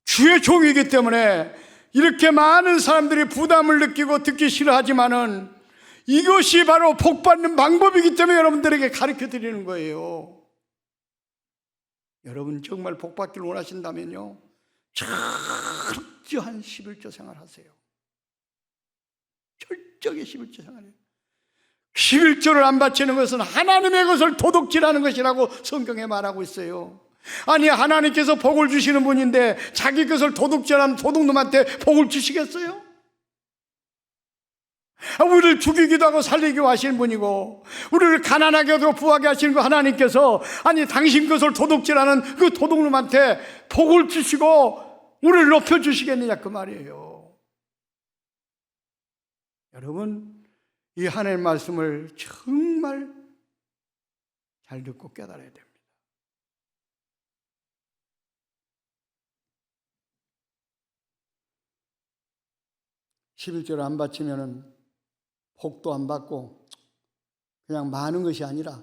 주의 종이기 때문에 이렇게 많은 사람들이 부담을 느끼고 듣기 싫어하지만은 이것이 바로 복받는 방법이기 때문에 여러분들에게 가르쳐 드리는 거예요. 여러분 정말 복받기를 원하신다면요, 철저한 11조 생활하세요. 철저하게 11조 생활해요. 11조를 안 바치는 것은 하나님의 것을 도둑질하는 것이라고 성경에 말하고 있어요. 아니, 하나님께서 복을 주시는 분인데 자기 것을 도둑질하는 도둑놈한테 복을 주시겠어요? 우리를 죽이기도 하고 살리기도 하시는 분이고 우리를 가난하게 하고 부하게 하시는 그 하나님께서 아니 당신 것을 도둑질하는 그 도둑놈한테 복을 주시고 우리를 높여주시겠느냐 그 말이에요. 여러분, 이 하나님의 말씀을 정말 잘 듣고 깨달아야 됩니다. (11조를) 안 바치면은 복도 안 받고 그냥 많은 것이 아니라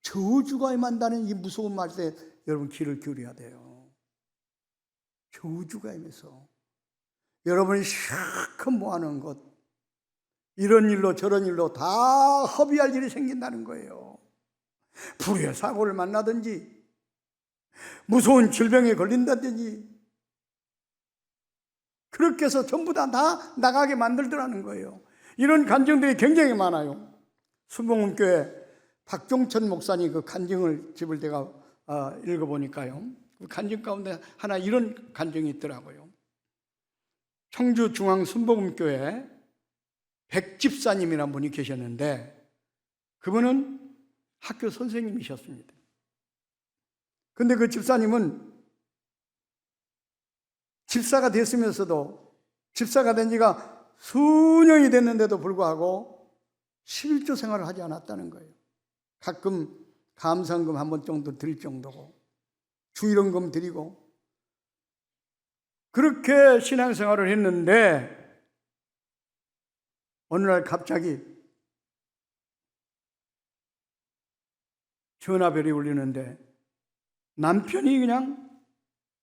저주가 임한다는 이 무서운 말에 여러분 귀를 기울여야 돼요. 저주가 임해서 여러분이 실컷 모아놓은 것, 이런 일로 저런 일로 다 허비할 일이 생긴다는 거예요. 불의의 사고를 만나든지 무서운 질병에 걸린다든지 그렇게 해서 전부 다 나가게 만들더라는 거예요. 이런 간증들이 굉장히 많아요. 순복음교회 박종천 목사님 그 간증을 집을 제가 읽어보니까요, 그 간증 가운데 하나 이런 간증이 있더라고요. 청주 중앙 순복음교회 백집사님이라는 분이 계셨는데 그분은 학교 선생님이셨습니다. 근데 그 집사님은 집사가 됐으면서도 집사가 된 지가 수년이 됐는데도 불구하고 11조 생활을 하지 않았다는 거예요. 가끔 감사금 한 번 정도 드릴 정도고 주일원금 드리고 그렇게 신앙생활을 했는데 어느 날 갑자기 전화벨이 울리는데 남편이 그냥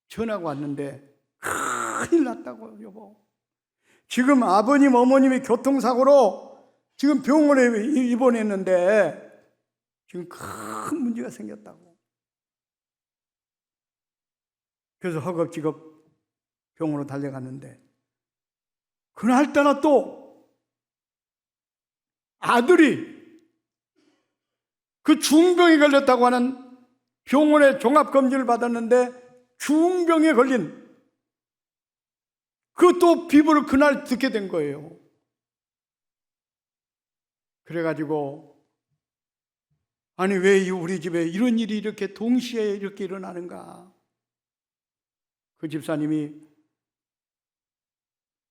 전화가 왔는데 큰일 났다고, 여보. 지금 아버님, 어머님이 교통사고로 지금 병원에 입원했는데 지금 큰 문제가 생겼다고. 그래서 허겁지겁 병원으로 달려갔는데 그날따라 또 아들이 그 중병에 걸렸다고 하는 병원에 종합검진을 받았는데 중병에 걸린 그것도 비보를 그날 듣게 된 거예요. 그래가지고 아니 왜 우리 집에 이런 일이 이렇게 동시에 이렇게 일어나는가. 그 집사님이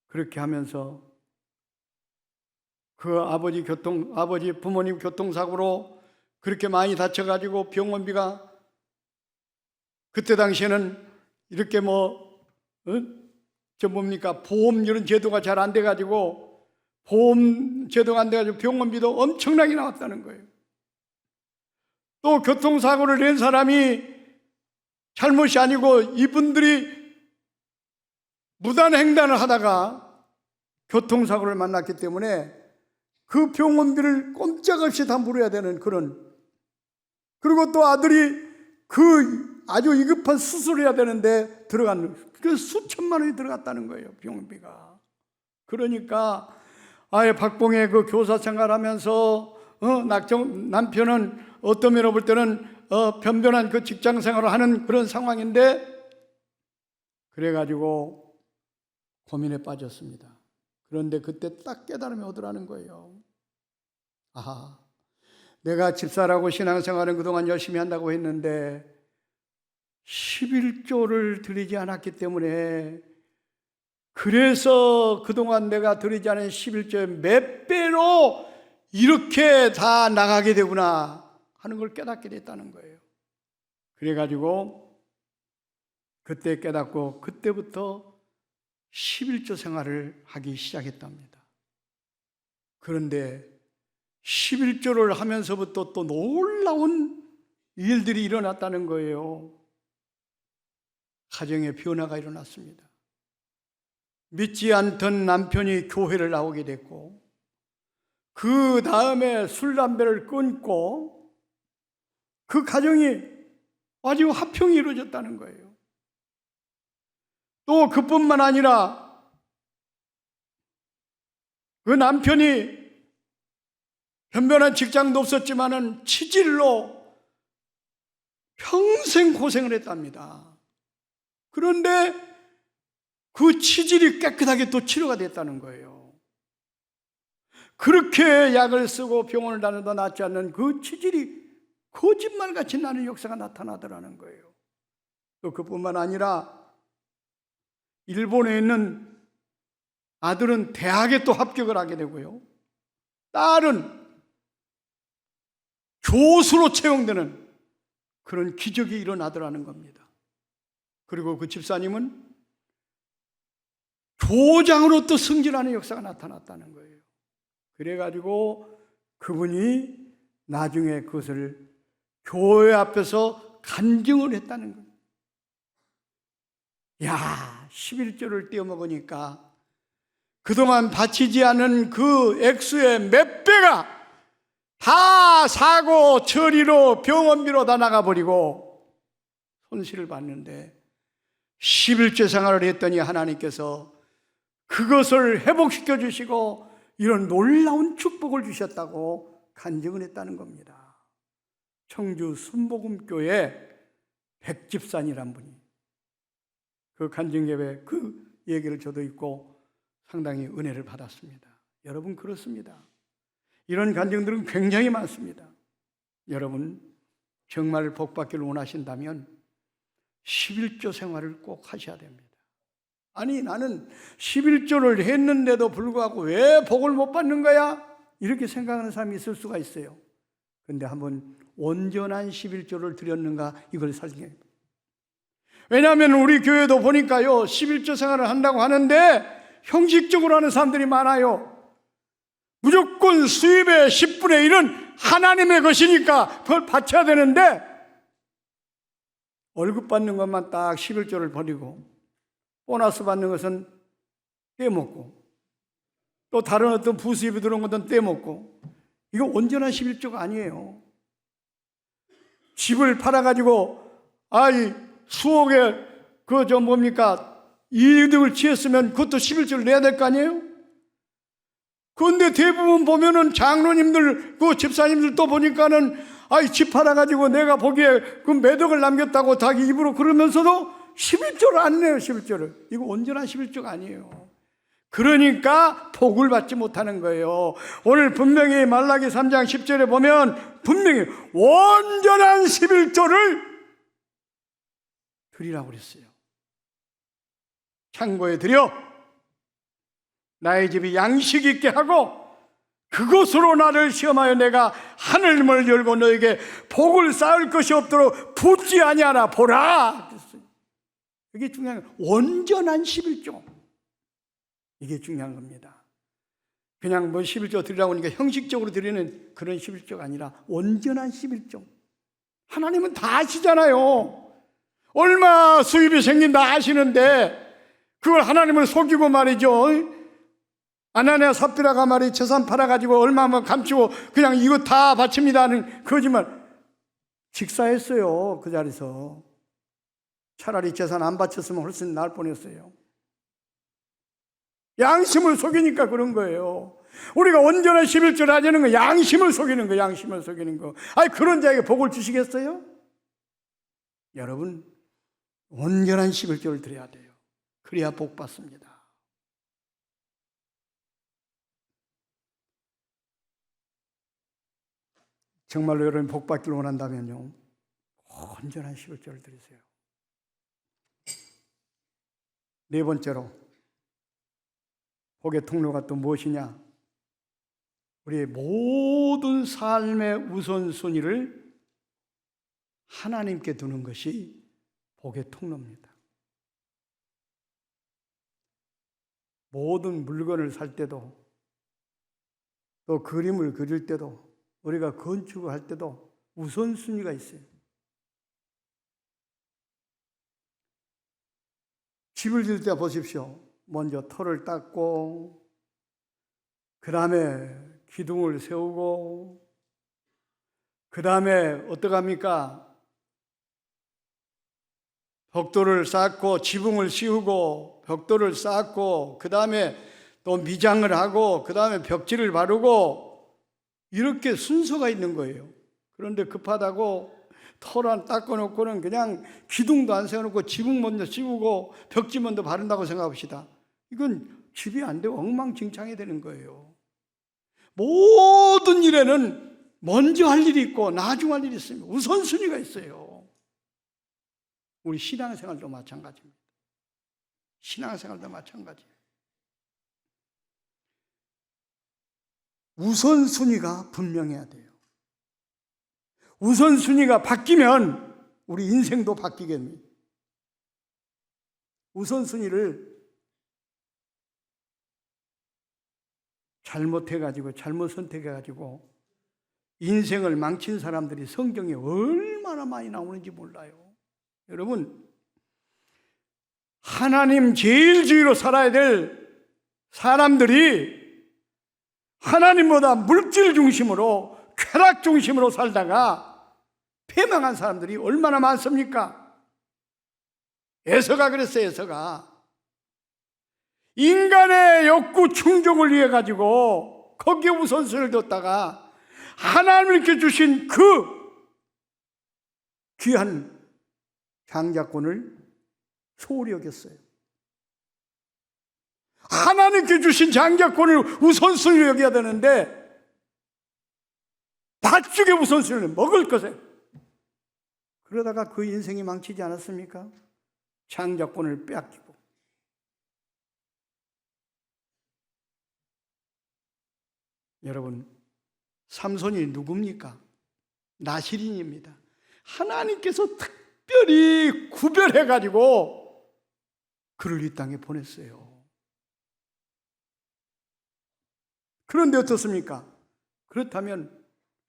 그렇게 하면서 그 아버지 부모님 교통사고로 그렇게 많이 다쳐가지고 병원비가 그때 당시에는 이렇게 보험 이런 제도가 잘 안 돼가지고 보험 제도가 안 돼가지고 병원비도 엄청나게 나왔다는 거예요. 또 교통사고를 낸 사람이 잘못이 아니고 이분들이 무단횡단을 하다가 교통사고를 만났기 때문에 그 병원비를 꼼짝없이 다 물어야 되는 그런, 그리고 또 아들이 그 아주 위급한 수술을 해야 되는데 그 수천만 원이 들어갔다는 거예요, 병원비가. 그러니까 아예 박봉의 그 교사 생활하면서 남편은 어떤 면으로 볼 때는 변변한 그 직장 생활을 하는 그런 상황인데 그래가지고 고민에 빠졌습니다. 그런데 그때 딱 깨달음이 오더라는 거예요. 아하, 내가 집사라고 신앙생활은 그동안 열심히 한다고 했는데 11조를 드리지 않았기 때문에 그래서 그동안 내가 드리지 않은 11조의 몇 배로 이렇게 다 나가게 되구나 하는 걸 깨닫게 됐다는 거예요. 그래가지고 그때 깨닫고 그때부터 11조 생활을 하기 시작했답니다. 그런데 11조를 하면서부터 또 놀라운 일들이 일어났다는 거예요. 가정에 변화가 일어났습니다. 믿지 않던 남편이 교회를 나오게 됐고 그 다음에 술, 담배를 끊고 그 가정이 아주 화평이 이루어졌다는 거예요. 또 그뿐만 아니라 그 남편이 변변한 직장도 없었지만은 치질로 평생 고생을 했답니다. 그런데 그 치질이 깨끗하게 또 치료가 됐다는 거예요. 그렇게 약을 쓰고 병원을 다녀도 낫지 않는 그 치질이 거짓말같이 나는 역사가 나타나더라는 거예요. 또 그뿐만 아니라 일본에 있는 아들은 대학에 또 합격을 하게 되고요. 딸은 교수로 채용되는 그런 기적이 일어나더라는 겁니다. 그리고 그 집사님은 교장으로 또 승진하는 역사가 나타났다는 거예요. 그래가지고 그분이 나중에 그것을 교회 앞에서 간증을 했다는 거예요. 야, 11조를 떼어먹으니까 그동안 바치지 않은 그 액수의 몇 배가 다 사고 처리로 병원비로 다 나가버리고 손실을 봤는데 11조 생활을 했더니 하나님께서 그것을 회복시켜 주시고 이런 놀라운 축복을 주셨다고 간증을 했다는 겁니다. 청주 순복음교회 백집산이란 분이 그 간증예배 그 얘기를 저도 읽고 상당히 은혜를 받았습니다. 여러분, 그렇습니다. 이런 간증들은 굉장히 많습니다. 여러분, 정말 복받기를 원하신다면 11조 생활을 꼭 하셔야 됩니다. 아니, 나는 11조를 했는데도 불구하고 왜 복을 못 받는 거야? 이렇게 생각하는 사람이 있을 수가 있어요. 그런데 한번 온전한 11조를 드렸는가, 이걸 살펴야 합니다. 왜냐하면 우리 교회도 보니까요, 11조 생활을 한다고 하는데 형식적으로 하는 사람들이 많아요. 무조건 수입의 10분의 1은 하나님의 것이니까 그걸 바쳐야 되는데 월급 받는 것만 딱 11조를 버리고 보너스 받는 것은 떼먹고 또 다른 어떤 부수입이 들어온 것은 떼먹고, 이거 온전한 11조가 아니에요. 집을 팔아가지고 수억에 이득을 취했으면 그것도 11조를 내야 될 거 아니에요? 그런데 대부분 보면은 장로님들, 집사님들 또 보니까는 집 팔아가지고 내가 보기에 그 매덕을 남겼다고 자기 입으로 그러면서도 11조를 안 내요. 11조를. 이거 온전한 11조가 아니에요. 그러니까 복을 받지 못하는 거예요. 오늘 분명히 말라기 3장 10절에 보면 분명히 온전한 11조를 드리라고 그랬어요. 창고에 드려 나의 집이 양식 있게 하고 그것으로 나를 시험하여 내가 하늘문을 열고 너에게 복을 쌓을 것이 없도록 붓지 아니하라 보라. 이게 중요한 거예요. 온전한 11조. 이게 중요한 겁니다. 그냥 11조 드리라고 하니까 형식적으로 드리는 그런 11조가 아니라 온전한 11조. 하나님은 다 아시잖아요. 얼마 수입이 생긴다 아시는데 그걸 하나님을 속이고 말이죠. 아나니아 삽비라가 말이 재산 팔아가지고 얼마만 감추고 그냥 이거 다 바칩니다 하는 거짓말 직사했어요. 그 자리에서 차라리 재산 안 바쳤으면 훨씬 나을 뻔했어요. 양심을 속이니까 그런 거예요. 우리가 온전한 11조를 하자는 거 양심을 속이는 거, 양심을 속이는 거. 그런 자에게 복을 주시겠어요? 여러분, 온전한 11조를 드려야 돼요. 그래야 복 받습니다. 정말로 여러분 복 받기를 원한다면요, 온전한 11조를 드리세요. 네 번째로 복의 통로가 또 무엇이냐? 우리의 모든 삶의 우선순위를 하나님께 두는 것이 복의 통로입니다. 모든 물건을 살 때도 또 그림을 그릴 때도 우리가 건축을 할 때도 우선순위가 있어요. 집을 지을 때 보십시오. 먼저 터를 닦고 그 다음에 기둥을 세우고 그 다음에 어떡합니까? 벽돌을 쌓고 지붕을 씌우고 벽돌을 쌓고 그 다음에 또 미장을 하고 그 다음에 벽지를 바르고 이렇게 순서가 있는 거예요. 그런데 급하다고 터를 닦아놓고는 그냥 기둥도 안 세워놓고 지붕 먼저 씌우고 벽지 먼저 바른다고 생각합시다. 이건 집이 안 되고 엉망진창이 되는 거예요. 모든 일에는 먼저 할 일이 있고 나중 할 일이 있습니다. 우선순위가 있어요. 우리 신앙생활도 마찬가지입니다. 신앙생활도 마찬가지예요. 우선순위가 분명해야 돼요. 우선순위가 바뀌면 우리 인생도 바뀌겠습니다. 우선순위를 잘못해가지고 잘못 선택해가지고 인생을 망친 사람들이 성경에 얼마나 많이 나오는지 몰라요. 여러분, 하나님 제일주의로 살아야 될 사람들이 하나님보다 물질 중심으로 쾌락 중심으로 살다가 패망한 사람들이 얼마나 많습니까? 에서가 그랬어요. 에서가 인간의 욕구 충족을 위해 가지고 거기에 우선순위를 뒀다가 하나님께 주신 그 귀한 장자권을 소홀히 여겼어요. 하나님께 주신 장자권을 우선순위로 여겨야 되는데 밭죽의 우선순위는 먹을 것에, 그러다가 그 인생이 망치지 않았습니까? 장자권을 빼앗기고. 여러분, 삼손이 누굽니까? 나실인입니다. 하나님께서 특별히 구별해가지고 그를 이 땅에 보냈어요. 그런데 어떻습니까? 그렇다면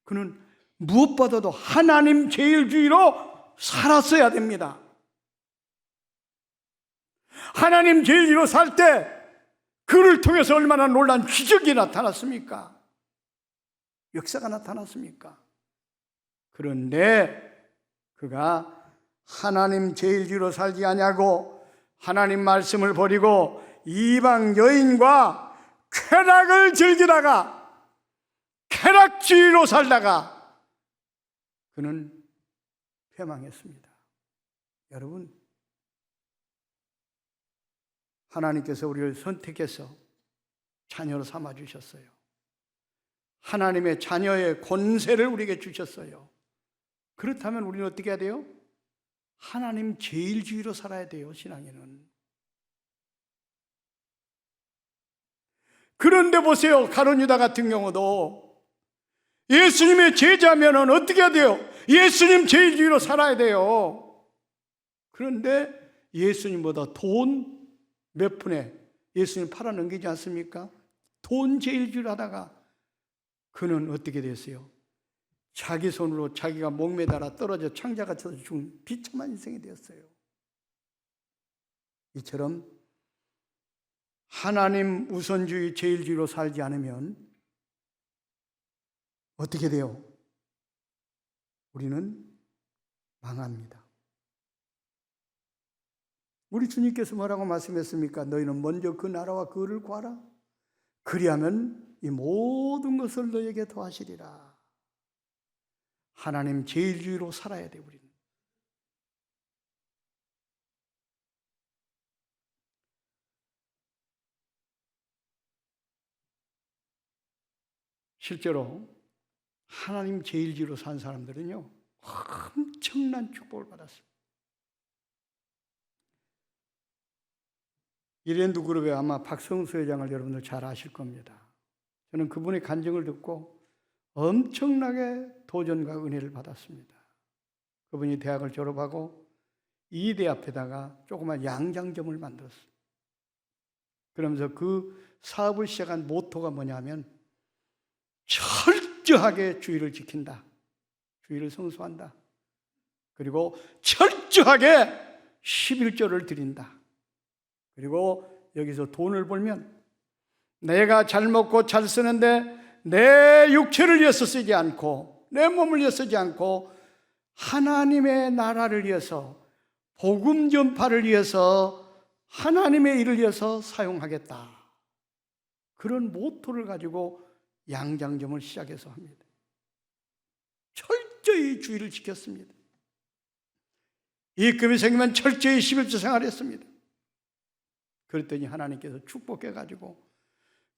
그는 무엇보다도 하나님 제일주의로 살았어야 됩니다. 하나님 제일주의로 살 때 그를 통해서 얼마나 놀라운 기적이 나타났습니까? 역사가 나타났습니까? 그런데 그가 하나님 제일주의로 살지 아니하고 하나님 말씀을 버리고 이방 여인과 쾌락을 즐기다가 쾌락주의로 살다가 그는 패망했습니다. 여러분, 하나님께서 우리를 선택해서 자녀로 삼아주셨어요. 하나님의 자녀의 권세를 우리에게 주셨어요. 그렇다면 우리는 어떻게 해야 돼요? 하나님 제일주의로 살아야 돼요. 신앙에는. 그런데 보세요, 가룟 유다 같은 경우도 예수님의 제자면은 어떻게 해야 돼요? 예수님 제일주의로 살아야 돼요. 그런데 예수님보다 돈 몇 푼에 예수님 팔아넘기지 않습니까? 돈 제일주의를 하다가 그는 어떻게 됐어요? 자기 손으로 자기가 목매달아 떨어져 창자가 쳐서 죽은 비참한 인생이 되었어요. 이처럼 하나님 우선주의 제일주의로 살지 않으면 어떻게 돼요? 우리는 망합니다. 우리 주님께서 뭐라고 말씀했습니까? 너희는 먼저 그 나라와 그 의를 구하라. 그리하면 이 모든 것을 너에게 더하시리라. 하나님 제일주의로 살아야 돼, 우리는. 실제로 하나님 제일주의로 산 사람들은요, 엄청난 축복을 받았습니다. 이랜드 그룹의 아마 박성수 회장을 여러분들 잘 아실 겁니다. 저는 그분의 간증을 듣고 엄청나게 도전과 은혜를 받았습니다. 그분이 대학을 졸업하고 이대 앞에다가 조그만 양장점을 만들었어요. 그러면서 그 사업을 시작한 모토가 뭐냐면 철저하게 주의를 지킨다. 주의를 성수한다. 그리고 철저하게 11조를 드린다. 그리고 여기서 돈을 벌면 내가 잘 먹고 잘 쓰는데 내 육체를 위해서 쓰지 않고 내 몸을 위해서 쓰지 않고 하나님의 나라를 위해서 복음 전파를 위해서 하나님의 일을 위해서 사용하겠다. 그런 모토를 가지고 양장점을 시작해서 합니다. 철저히 주의를 지켰습니다. 이익금이 생기면 철저히 11조 생활했습니다. 그랬더니 하나님께서 축복해가지고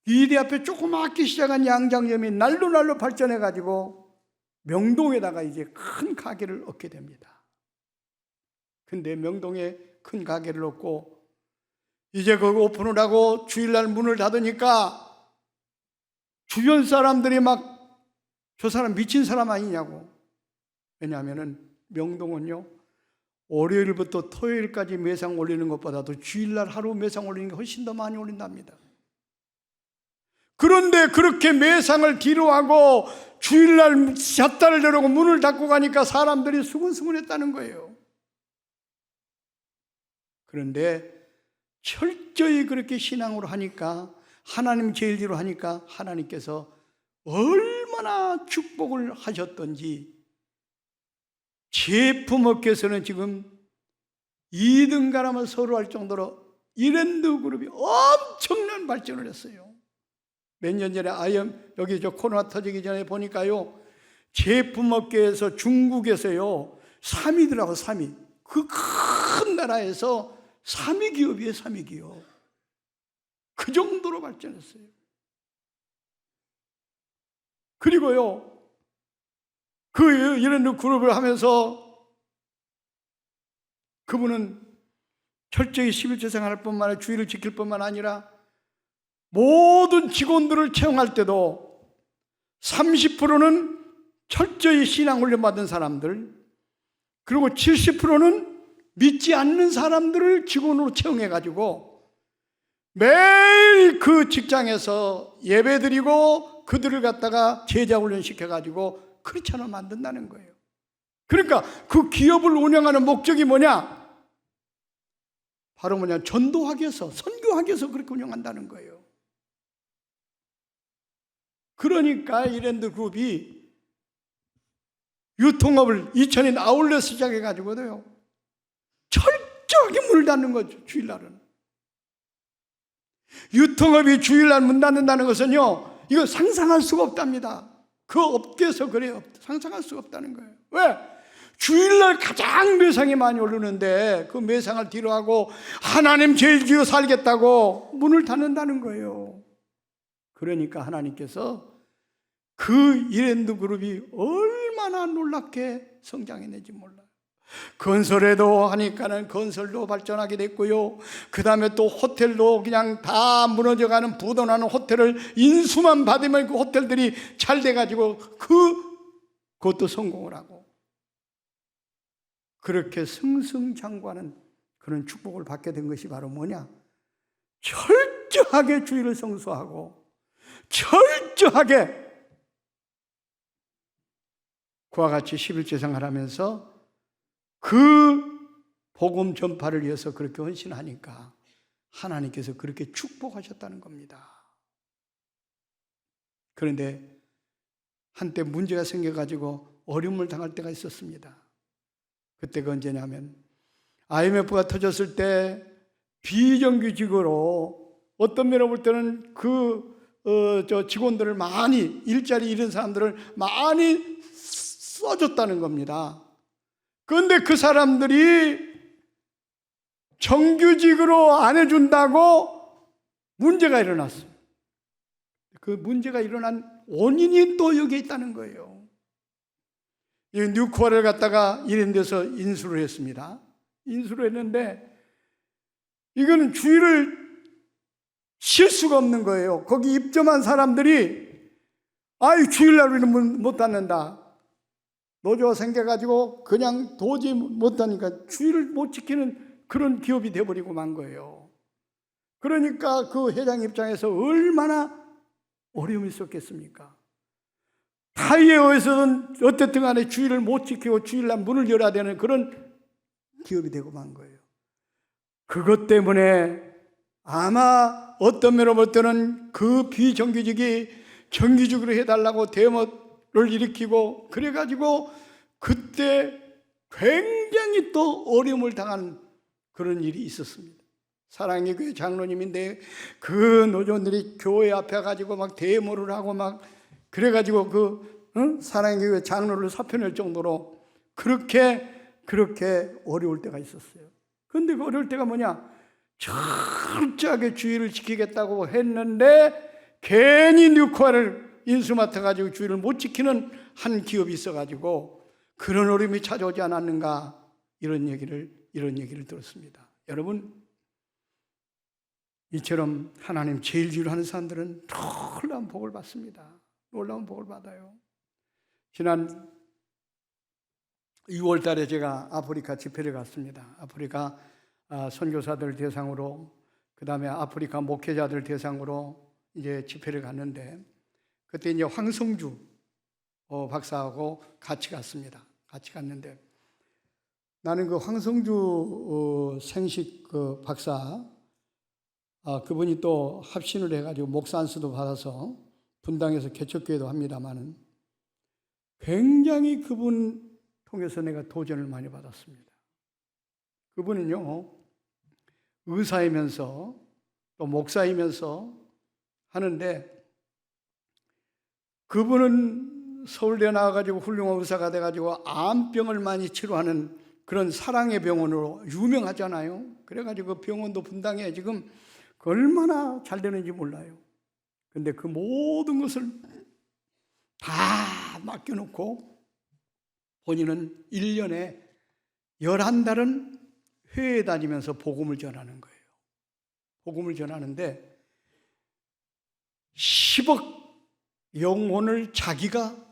이대 앞에 조그맣게 시작한 양장점이 날로 발전해가지고 명동에다가 이제 큰 가게를 얻게 됩니다. 근데 명동에 큰 가게를 얻고 이제 거기 오픈을 하고 주일날 문을 닫으니까 주변 사람들이 막 저 사람 미친 사람 아니냐고. 왜냐하면 명동은요, 월요일부터 토요일까지 매상 올리는 것보다도 주일날 하루 매상 올리는 게 훨씬 더 많이 올린답니다. 그런데 그렇게 매상을 뒤로하고 주일날 잣다를 내려고 문을 닫고 가니까 사람들이 수근수근했다는 거예요. 그런데 철저히 그렇게 신앙으로 하니까, 하나님 제일주의로 하니까 하나님께서 얼마나 축복을 하셨던지 제품업계에서는 지금 2등가람을 서로 할 정도로 이랜드 그룹이 엄청난 발전을 했어요. 몇 년 전에 여기 코로나 터지기 전에 보니까요, 제품업계에서 중국에서요 3위더라고. 3위. 그 큰 나라에서 3위 기업이에요. 3위 기업. 그 정도로 발전했어요. 그리고요 이런 그룹을 하면서 그분은 철저히 11조 생활할 뿐만 아니라 주의를 지킬 뿐만 아니라 모든 직원들을 채용할 때도 30%는 철저히 신앙훈련 받은 사람들, 그리고 70%는 믿지 않는 사람들을 직원으로 채용해가지고 매일 그 직장에서 예배드리고 그들을 갖다가 제자훈련 시켜가지고 크리스찬으로 만든다는 거예요. 그러니까 그 기업을 운영하는 목적이 뭐냐? 바로 뭐냐? 전도하기 위해서, 선교하기 위해서 그렇게 운영한다는 거예요. 그러니까 이랜드 그룹이 유통업을 2000년 아울렛 시작해가지고도요 철저하게 문을 닫는 거죠. 주일날은. 유통업이 주일날 문 닫는다는 것은요, 이거 상상할 수가 없답니다. 그 업계에서 그래요. 상상할 수가 없다는 거예요. 왜? 주일날 가장 매상이 많이 오르는데 그 매상을 뒤로 하고 하나님 제일 지어 살겠다고 문을 닫는다는 거예요. 그러니까 하나님께서 그 이랜드 그룹이 얼마나 놀랍게 성장했는지 몰라요. 건설에도 하니까는 건설도 발전하게 됐고요, 그 다음에 또 호텔도 그냥 다 무너져가는 부도나는 호텔을 인수만 받으면 그 호텔들이 잘 돼가지고 그것도 성공을 하고, 그렇게 승승장구하는 그런 축복을 받게 된 것이 바로 뭐냐? 철저하게 주의를 성수하고 철저하게 그와 같이 11조 생활하면서 그 복음 전파를 위해서 그렇게 헌신하니까 하나님께서 그렇게 축복하셨다는 겁니다. 그런데 한때 문제가 생겨가지고 어려움을 당할 때가 있었습니다. 그때가 언제냐면 IMF가 터졌을 때 비정규직으로 어떤 면으로 볼 때는 직원들을 많이, 일자리 잃은 사람들을 많이 써줬다는 겁니다. 그런데 그 사람들이 정규직으로 안 해준다고 문제가 일어났어요. 그 문제가 일어난 원인이 또 여기에 있다는 거예요. 이 뉴코아를 갖다가 이런 데서 인수를 했습니다. 인수를 했는데 이거는 주의를 쉴 수가 없는 거예요. 거기 입점한 사람들이 주일날 우리는 문 못 닫는다. 노조가 생겨가지고 그냥 도저히 못하니까 주의를 못 지키는 그런 기업이 돼버리고 만 거예요. 그러니까 그 회장 입장에서 얼마나 어려움이 있었겠습니까? 타이어에서는 어쨌든 간에 주의를 못 지키고 주일날 문을 열어야 되는 그런 기업이 되고 만 거예요. 그것 때문에 아마 어떤 면으로 볼 때는 그 비정규직이 정규직으로 해달라고 데모를 일으키고 그래가지고 그때 굉장히 또 어려움을 당한 그런 일이 있었습니다. 사랑의 교회 장로님인데 그 노조들이 교회 앞에 가지고 막 데모를 하고 막 그래가지고 사랑의 교회 장로를 사표낼 정도로 그렇게 어려울 때가 있었어요. 그런데 그 어려울 때가 뭐냐? 철저하게 주의를 지키겠다고 했는데 괜히 뉴코아를 인수 맡아가지고 주의를 못 지키는 한 기업이 있어가지고 그런 어려움이 찾아오지 않았는가, 이런 얘기를 들었습니다. 여러분, 이처럼 하나님 제일 주의를 하는 사람들은 놀라운 복을 받습니다. 놀라운 복을 받아요. 지난 6월 달에 제가 아프리카 집회를 갔습니다. 아프리카 선교사들 대상으로, 그 다음에 아프리카 목회자들 대상으로 이제 집회를 갔는데, 그때 이제 황성주 박사하고 같이 갔습니다. 같이 갔는데, 나는 그 황성주 생식 그 박사, 그분이 또 합신을 해가지고 목사 안수도 받아서 분당에서 개척교회도 합니다만은 굉장히 그분 통해서 내가 도전을 많이 받았습니다. 그분은요, 의사이면서 또 목사이면서 하는데, 그분은 서울대 나와가지고 훌륭한 의사가 돼가지고 암병을 많이 치료하는 그런 사랑의 병원으로 유명하잖아요. 그래가지고 그 병원도 분당에 지금 얼마나 잘 되는지 몰라요. 근데 그 모든 것을 다 맡겨놓고 본인은 1년에 11달은 회에 다니면서 복음을 전하는 거예요. 복음을 전하는데 10억 영혼을 자기가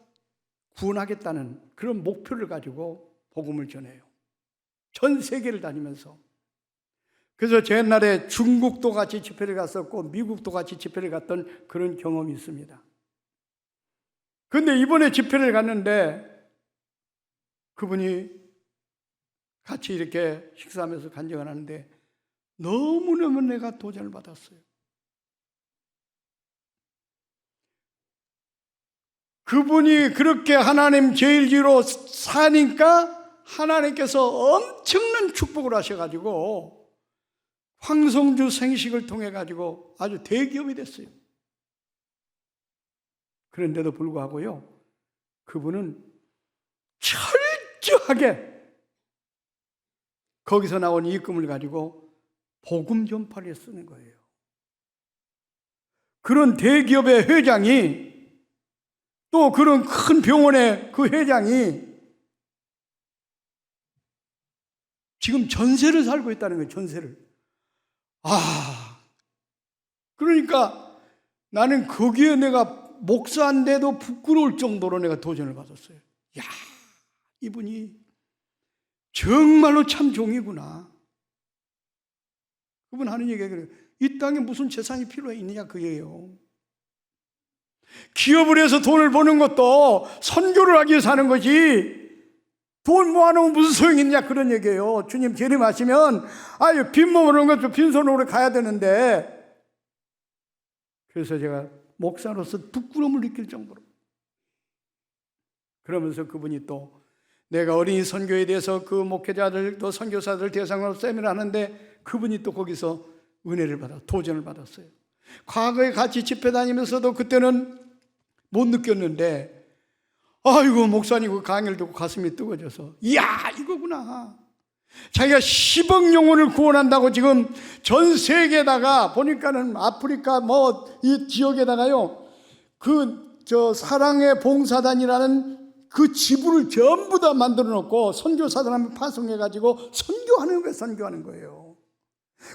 구원하겠다는 그런 목표를 가지고 복음을 전해요. 전 세계를 다니면서. 그래서 제 옛날에 중국도 같이 집회를 갔었고 미국도 같이 집회를 갔던 그런 경험이 있습니다. 그런데 이번에 집회를 갔는데 그분이 같이 이렇게 식사하면서 간증을 하는데 너무너무 내가 도전을 받았어요. 그분이 그렇게 하나님 제일지로 사니까 하나님께서 엄청난 축복을 하셔가지고 황성주 생식을 통해 가지고 아주 대기업이 됐어요. 그런데도 불구하고요, 그분은 철저하게 거기서 나온 이익금을 가지고 복음 전파를 쓰는 거예요. 그런 대기업의 회장이 또 그런 큰 병원의 그 회장이 지금 전세를 살고 있다는 거예요. 전세를. 그러니까 나는 거기에 내가 목사인데도 부끄러울 정도로 내가 도전을 받았어요. 야, 이분이 정말로 참 종이구나. 그분 하는 얘기가 그래요. 이 땅에 무슨 재산이 필요해 있느냐 그예요. 기업을 해서 돈을 버는 것도 선교를 하기 위해서 하는 거지 돈 모아놓으면 무슨 소용이 있냐 그런 얘기예요. 주님 재림하시면 빈몸으로 오는 것도 빈손으로 가야 되는데, 그래서 제가 목사로서 부끄러움을 느낄 정도로. 그러면서 그분이 또 내가 어린이 선교에 대해서 그 목회자들 또 선교사들 대상으로 세미나를 하는데 그분이 또 거기서 은혜를 받아 도전을 받았어요. 과거에 같이 집회 다니면서도 그때는 못 느꼈는데 아이고 목사님 그 강의를 듣고 가슴이 뜨거워져서 이야 이거구나. 자기가 10억 영혼을 구원한다고 지금 전 세계에다가 보니까는 아프리카 뭐 이 지역에다가요 그 사랑의 봉사단이라는 그 지부를 전부 다 만들어 놓고 선교사들 한번 파송해 가지고 선교하는 거예요.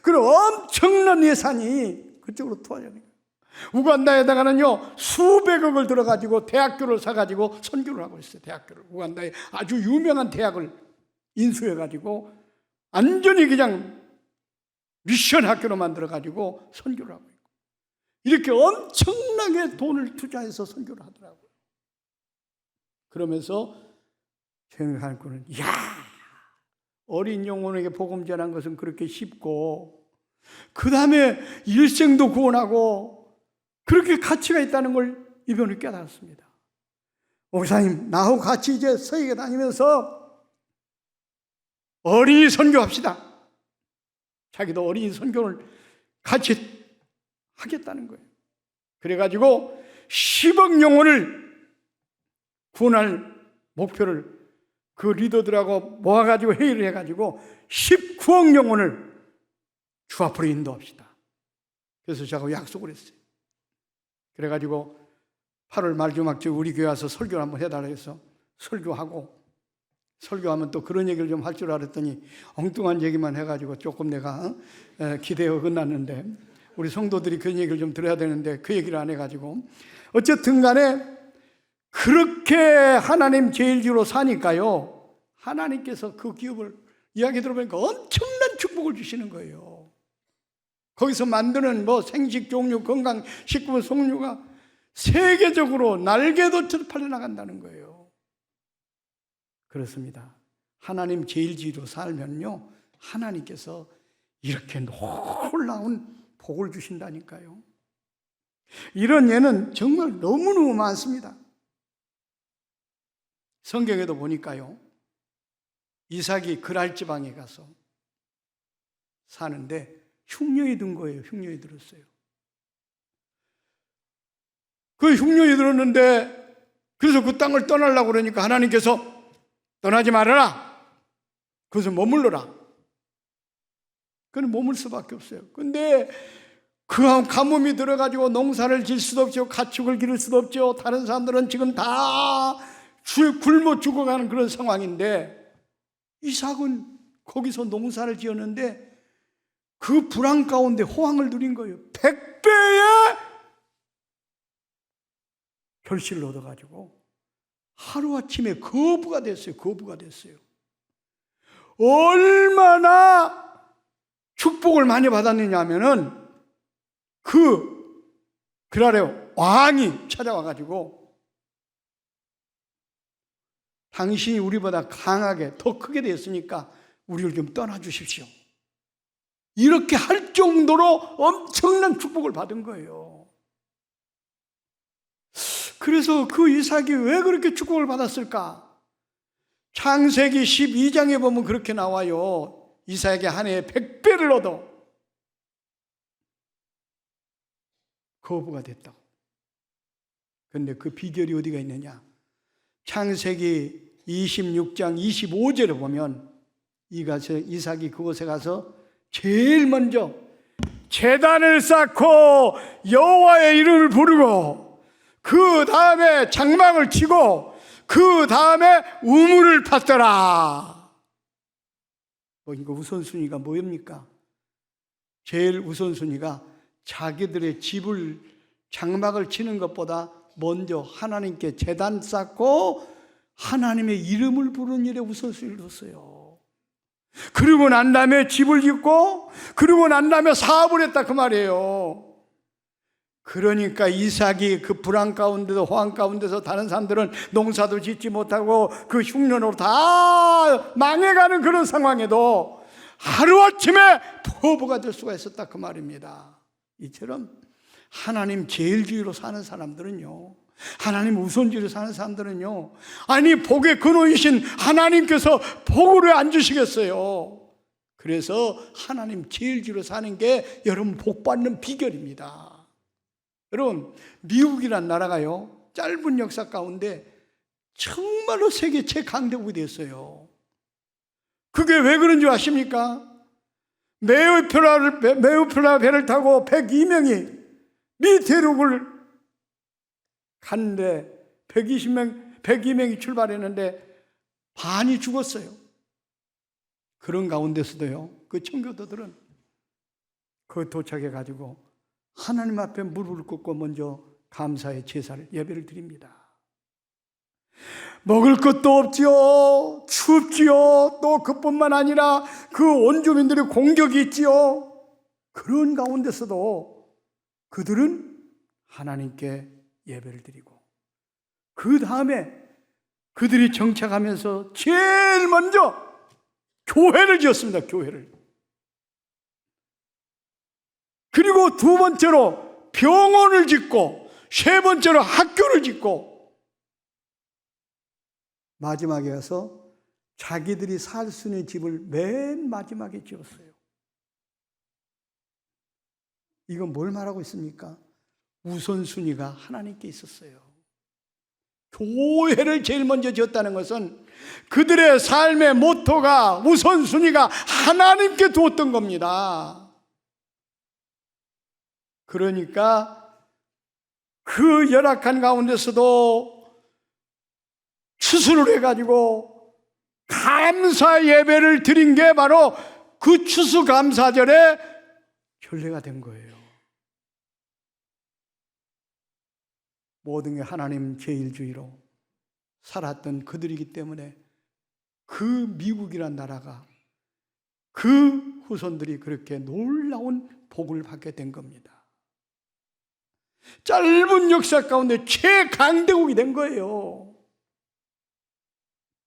그리고 엄청난 예산이 그쪽으로 투하하는 거예요. 우간다에다가는요 수백억을 들어가지고 대학교를 사가지고 선교를 하고 있어요. 대학교를 우간다에 아주 유명한 대학을 인수해가지고 완전히 그냥 미션 학교로 만들어가지고 선교를 하고 있고 이렇게 엄청나게 돈을 투자해서 선교를 하더라고요. 그러면서 생각하는 거는 어린 영혼에게 복음 전한 것은 그렇게 쉽고 그 다음에 일생도 구원하고 그렇게 가치가 있다는 걸 이번에 깨달았습니다. 목사님 나하고 같이 이제 서예계 다니면서 어린이 선교합시다. 자기도 어린이 선교를 같이 하겠다는 거예요. 그래가지고 10억 영혼을 구원할 목표를 그 리더들하고 모아가지고 회의를 해가지고 19억 영혼을 주 앞으로 인도합시다. 그래서 제가 약속을 했어요. 그래가지고 8월 말주막쯤 우리 교회 와서 설교를 한번 해달라고 해서 설교하면 또 그런 얘기를 좀 할 줄 알았더니 엉뚱한 얘기만 해가지고 조금 내가 기대가 끝났는데 우리 성도들이 그런 얘기를 좀 들어야 되는데 그 얘기를 안 해가지고 어쨌든 간에 그렇게 하나님 제일지로 사니까요 하나님께서 그 기업을 이야기 들어보니까 엄청난 축복을 주시는 거예요. 거기서 만드는 뭐 생식 종류 건강 식품 송류가 세계적으로 날개도처럼 팔려나간다는 거예요. 그렇습니다. 하나님 제일지로 살면요 하나님께서 이렇게 놀라운 복을 주신다니까요. 이런 예는 정말 너무너무 많습니다. 성경에도 보니까요 이삭이 그랄 지방에 가서 사는데 흉년이 든 거예요. 흉년이 들었어요. 그 흉년이 들었는데 그래서 그 땅을 떠나려고 그러니까 하나님께서 떠나지 말아라. 그것을 머물러라. 그는 머물 수밖에 없어요. 근데 그 가뭄이 들어가지고 농사를 질 수도 없죠. 가축을 기를 수도 없죠. 다른 사람들은 지금 다 굶어 죽어가는 그런 상황인데 이삭은 거기서 농사를 지었는데 그 불황 가운데 호황을 누린 거예요. 100배의 결실을 얻어가지고 하루아침에 거부가 됐어요. 거부가 됐어요. 얼마나 축복을 많이 받았느냐 하면은 그날에 왕이 찾아와가지고 당신이 우리보다 강하게 더 크게 되었으니까 우리를 좀 떠나주십시오. 이렇게 할 정도로 엄청난 축복을 받은 거예요. 그래서 그 이삭이 왜 그렇게 축복을 받았을까? 창세기 12장에 보면 그렇게 나와요. 이삭에게 한 해에 100배를 얻어 거부가 됐다고. 그런데 그 비결이 어디가 있느냐? 창세기 26장 25절에 보면 이삭이 그곳에 가서 제일 먼저 제단을 쌓고 여호와의 이름을 부르고 그 다음에 장막을 치고 그 다음에 우물을 팠더라. 이거 우선순위가 뭐입니까? 제일 우선순위가 자기들의 집을 장막을 치는 것보다 먼저 하나님께 제단 쌓고 하나님의 이름을 부르는 일에 우선순위를 뒀어요. 그리고 난 다음에 집을 짓고 그리고 난 다음에 사업을 했다 그 말이에요. 그러니까 이삭이 그 불황 가운데서 호황 가운데서 다른 사람들은 농사도 짓지 못하고 그 흉년으로 다 망해가는 그런 상황에도 하루아침에 포부가 될 수가 있었다 그 말입니다. 이처럼 하나님 제일주의로 사는 사람들은요, 하나님 우선주의로 사는 사람들은요, 아니 복의 근원이신 하나님께서 복을 왜 안 주시겠어요? 그래서 하나님 제일주의로 사는 게 여러분 복 받는 비결입니다. 여러분 미국이란 나라가요 짧은 역사 가운데 정말로 세계 최강대국이 됐어요. 그게 왜 그런 줄 아십니까? 메우표라 배를 타고 102명이 미 대륙을 갔는데 102명이 출발했는데 반이 죽었어요. 그런 가운데서도요 그 청교도들은 그 도착해가지고 하나님 앞에 무릎을 꿇고 먼저 감사의 제사를 예배를 드립니다. 먹을 것도 없지요. 춥지요. 또 그뿐만 아니라 그 원주민들의 공격이 있지요. 그런 가운데서도 그들은 하나님께 예배를 드리고 그 다음에 그들이 정착하면서 제일 먼저 교회를 지었습니다. 교회를. 그리고 두 번째로 병원을 짓고 세 번째로 학교를 짓고 마지막에 가서 자기들이 살 수 있는 집을 맨 마지막에 지었어요. 이건 뭘 말하고 있습니까? 우선순위가 하나님께 있었어요. 교회를 제일 먼저 지었다는 것은 그들의 삶의 모토가 우선순위가 하나님께 두었던 겁니다. 그러니까 그 열악한 가운데서도 추수를 해가지고 감사 예배를 드린 게 바로 그 추수감사절의 결례가 된 거예요. 모든 게 하나님 제일주의로 살았던 그들이기 때문에 그 미국이란 나라가 그 후손들이 그렇게 놀라운 복을 받게 된 겁니다. 짧은 역사 가운데 최강대국이 된 거예요.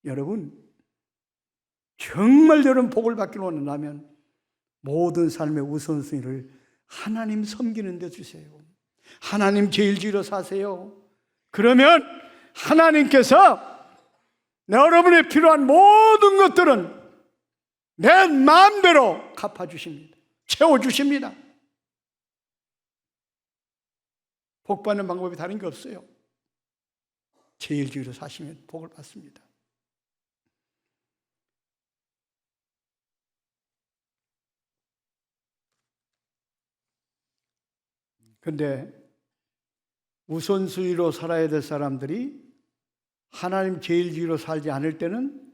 여러분 정말 여러분 복을 받기를 원한다면 모든 삶의 우선순위를 하나님 섬기는 데 주세요. 하나님 제일주의로 사세요. 그러면 하나님께서 여러분의 필요한 모든 것들은 내 마음대로 갚아주십니다. 채워주십니다. 복 받는 방법이 다른 게 없어요. 제일주의로 사시면 복을 받습니다. 그런데 우선순위로 살아야 될 사람들이 하나님 제일주의로 살지 않을 때는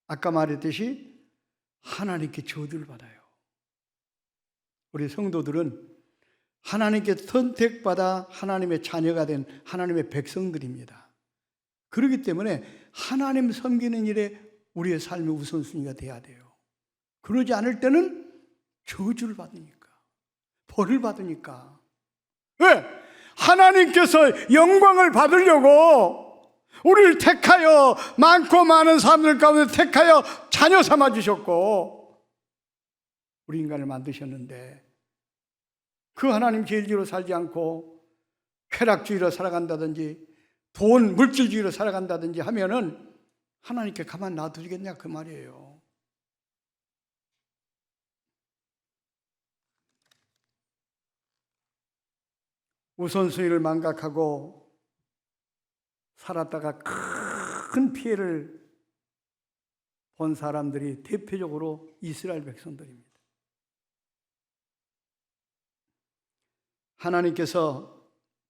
아까 말했듯이 하나님께 저주를 받아요. 우리 성도들은 하나님께 선택받아 하나님의 자녀가 된 하나님의 백성들입니다. 그렇기 때문에 하나님 섬기는 일에 우리의 삶의 우선순위가 돼야 돼요. 그러지 않을 때는 저주를 받으니까, 벌을 받으니까. 왜? 하나님께서 영광을 받으려고 우리를 택하여 많고 많은 사람들 가운데 택하여 자녀 삼아주셨고 우리 인간을 만드셨는데 그 하나님 제일주의로 살지 않고 쾌락주의로 살아간다든지 돈, 물질주의로 살아간다든지 하면은 하나님께 가만 놔두겠냐 그 말이에요. 우선순위를 망각하고 살았다가 큰 피해를 본 사람들이 대표적으로 이스라엘 백성들입니다. 하나님께서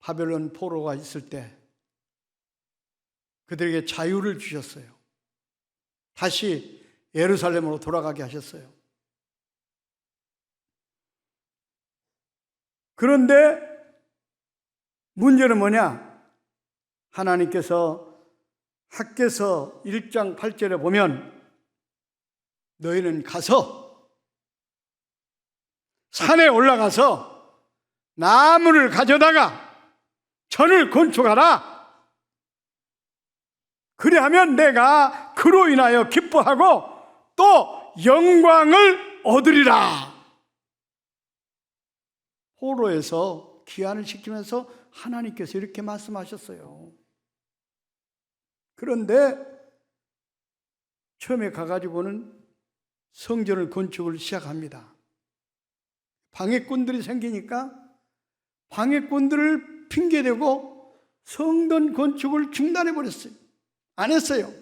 바벨론 포로가 있을 때 그들에게 자유를 주셨어요. 다시 예루살렘으로 돌아가게 하셨어요. 그런데 문제는 뭐냐? 하나님께서 학개서 1장 8절에 보면 너희는 가서 산에 올라가서 나무를 가져다가 전을 건축하라. 그리하면 내가 그로 인하여 기뻐하고 또 영광을 얻으리라. 포로에서 귀환을 시키면서 하나님께서 이렇게 말씀하셨어요. 그런데 처음에 가가지고는 성전을 건축을 시작합니다. 방해꾼들이 생기니까 방해꾼들을 핑계대고 성전 건축을 중단해버렸어요. 안 했어요.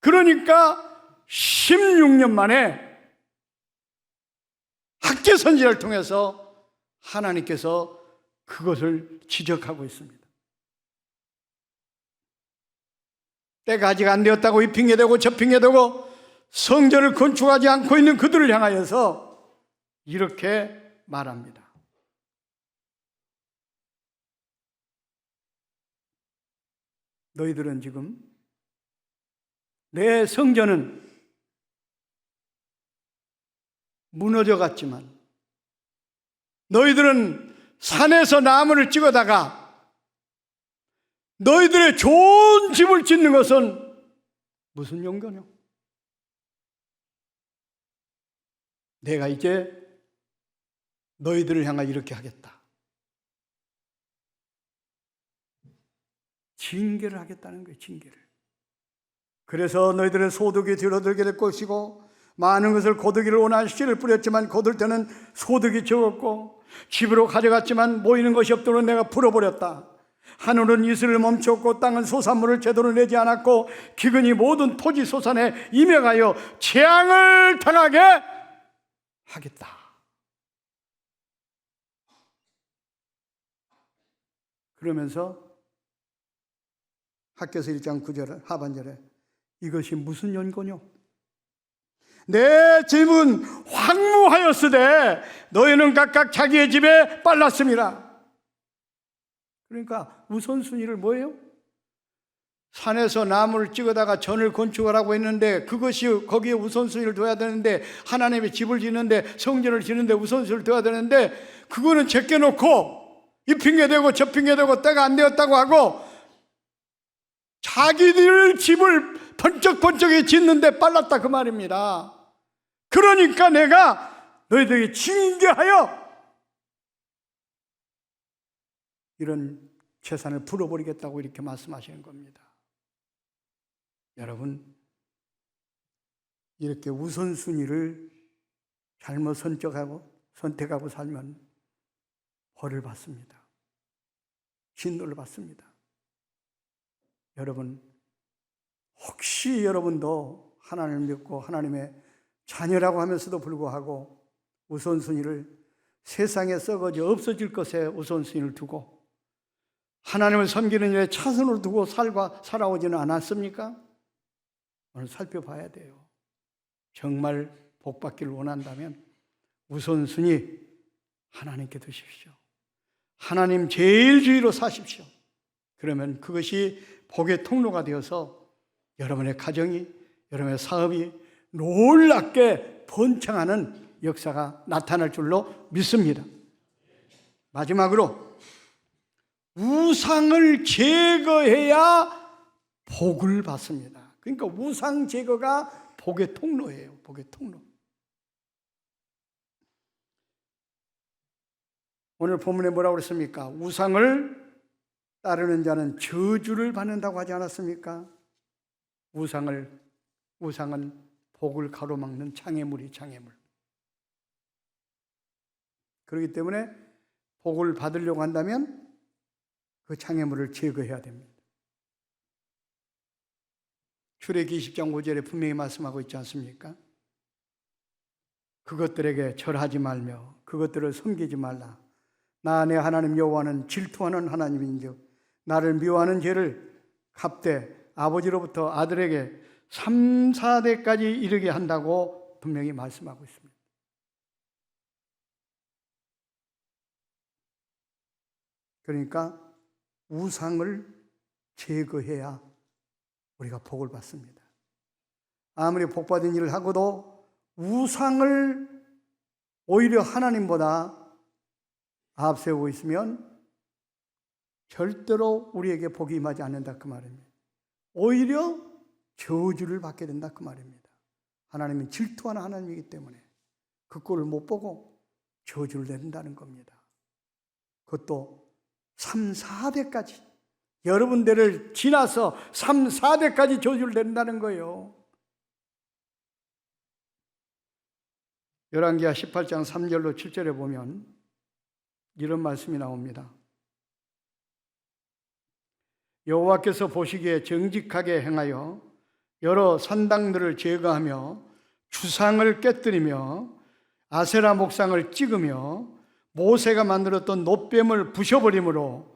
그러니까 16년 만에 학개 선지자를 통해서 하나님께서 그것을 지적하고 있습니다. 때가 아직 안 되었다고 이 핑계대고 저 핑계대고 성전을 건축하지 않고 있는 그들을 향하여서 이렇게 말합니다. 너희들은 지금 내 성전은 무너져 갔지만 너희들은 산에서 나무를 찍어다가 너희들의 좋은 집을 짓는 것은 무슨 용도냐? 내가 이제 너희들을 향하여 이렇게 하겠다. 징계를 하겠다는 거예요. 징계를. 그래서 너희들은 소득이 줄어들게 될 것이고 많은 것을 거두기를 원하는 씨를 뿌렸지만 거둘 때는 소득이 적었고 집으로 가져갔지만 모이는 것이 없도록 내가 풀어버렸다. 하늘은 이슬을 멈췄고 땅은 소산물을 제대로 내지 않았고 기근이 모든 토지 소산에 임해가여 재앙을 당하게 하겠다. 그러면서 학개서 1장 9절 하반절에 이것이 무슨 연고뇨? 내 집은 황무하였으되 너희는 각각 자기의 집에 빨랐습니다. 그러니까 우선순위를 뭐예요? 산에서 나무를 찍어다가 전을 건축하라고 했는데 그것이 거기에 우선순위를 둬야 되는데 하나님의 집을 짓는데 성전을 짓는데 우선순위를 둬야 되는데 그거는 제껴놓고 이 핑계대고 저 핑계대고 때가 안 되었다고 하고 자기들 집을 번쩍번쩍히 짓는데 빨랐다 그 말입니다. 그러니까 내가 너희들에게 징계하여 이런 재산을 풀어버리겠다고 이렇게 말씀하시는 겁니다. 여러분, 이렇게 우선순위를 잘못 선택하고 살면 벌을 받습니다. 진노를 받습니다. 여러분, 혹시 여러분도 하나님을 믿고 하나님의 자녀라고 하면서도 불구하고 우선순위를 세상에 썩어져 없어질 것에 우선순위를 두고 하나님을 섬기는 일에 차선으로 두고 살아오지는 않았습니까? 오늘 살펴봐야 돼요. 정말 복받기를 원한다면 우선순위 하나님께 두십시오. 하나님 제일 주의로 사십시오. 그러면 그것이 복의 통로가 되어서 여러분의 가정이, 여러분의 사업이 놀랍게 번창하는 역사가 나타날 줄로 믿습니다. 마지막으로 우상을 제거해야 복을 받습니다. 그러니까 우상 제거가 복의 통로예요. 복의 통로. 오늘 본문에 뭐라고 그랬습니까? 우상을 따르는 자는 저주를 받는다고 하지 않았습니까? 우상은 복을 가로막는 장애물이 장애물. 그렇기 때문에 복을 받으려고 한다면 그 장애물을 제거해야 됩니다. 출애기 20장 5절에 분명히 말씀하고 있지 않습니까? 그것들에게 절하지 말며 그것들을 섬기지 말라. 나 내 하나님 여호와는 질투하는 하나님인즉 나를 미워하는 죄를 갚되 아버지로부터 아들에게 3, 4대까지 이르게 한다고 분명히 말씀하고 있습니다. 그러니까 우상을 제거해야 우리가 복을 받습니다. 아무리 복받은 일을 하고도 우상을 오히려 하나님보다 앞세우고 있으면 절대로 우리에게 복이 임하지 않는다 그 말입니다. 오히려 저주를 받게 된다 그 말입니다. 하나님은 질투하는 하나님이기 때문에 그 꼴을 못 보고 저주를 내린다는 겁니다. 그것도 3, 4대까지 여러분들을 지나서 3, 4대까지 저주를 내린다는 거예요. 열왕기하 18장 3절로 7절에 보면 이런 말씀이 나옵니다. 여호와께서 보시기에 정직하게 행하여 여러 산당들을 제거하며 주상을 깨뜨리며 아세라 목상을 찍으며 모세가 만들었던 놋뱀을 부셔버리므로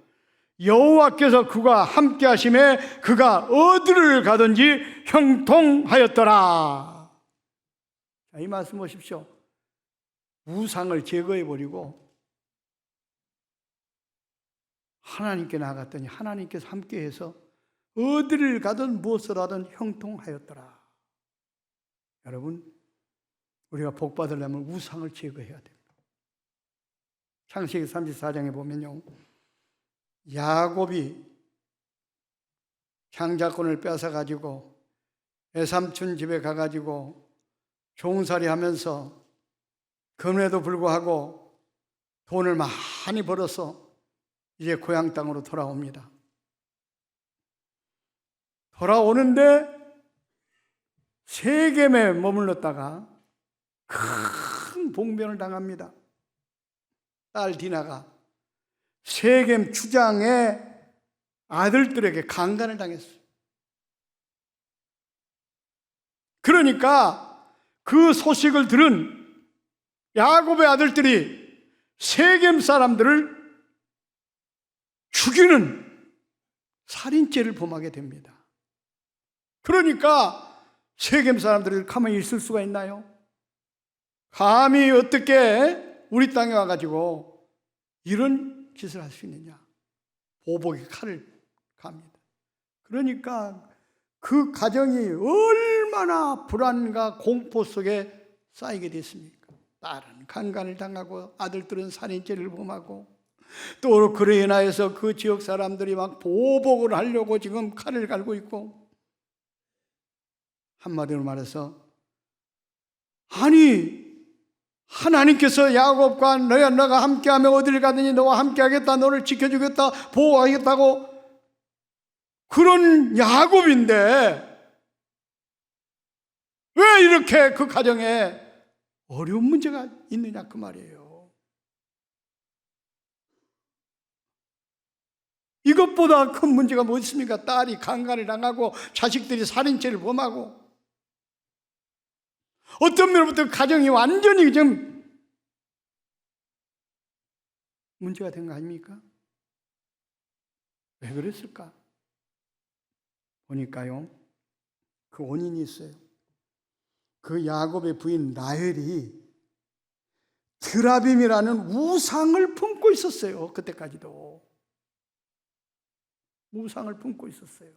여호와께서 그가 함께 하심에 그가 어디를 가든지 형통하였더라. 이 말씀 보십시오. 우상을 제거해버리고 하나님께 나아갔더니 하나님께서 함께해서 어디를 가든 무엇을 하든 형통하였더라. 여러분, 우리가 복 받으려면 우상을 제거해야 됩니다. 창세기 34장에 보면요, 야곱이 장자권을 뺏어가지고 외삼촌 집에 가가지고 종살이 하면서 그럼에도 불구하고 돈을 많이 벌어서 이제 고향 땅으로 돌아옵니다. 돌아오는데 세겜에 머물렀다가 큰 봉변을 당합니다. 딸 디나가 세겜 추장의 아들들에게 강간을 당했어요. 그러니까 그 소식을 들은 야곱의 아들들이 세겜 사람들을 죽이는 살인죄를 범하게 됩니다. 그러니까 세겜 사람들이 가만히 있을 수가 있나요? 감히 어떻게 우리 땅에 와가지고 이런 짓을 할 수 있느냐? 보복의 칼을 갑니다. 그러니까 그 가정이 얼마나 불안과 공포 속에 쌓이게 됐습니까? 딸은 강간을 당하고 아들들은 살인죄를 범하고 또 그로 인하여서 그 지역 사람들이 막 보복을 하려고 지금 칼을 갈고 있고, 한마디로 말해서 아니 하나님께서 야곱과 너가 함께하며 어디를 가든지 너와 함께하겠다, 너를 지켜주겠다, 보호하겠다고 그런 야곱인데 왜 이렇게 그 가정에 어려운 문제가 있느냐 그 말이에요. 이것보다 큰 문제가 뭐 있습니까? 딸이 강간을 당하고 자식들이 살인죄를 범하고 어떤 면부터 가정이 완전히 좀 문제가 된 거 아닙니까? 왜 그랬을까? 보니까요, 그 원인이 있어요. 그 야곱의 부인 라헬이 드라빔이라는 우상을 품고 있었어요. 그때까지도 우상을 품고 있었어요.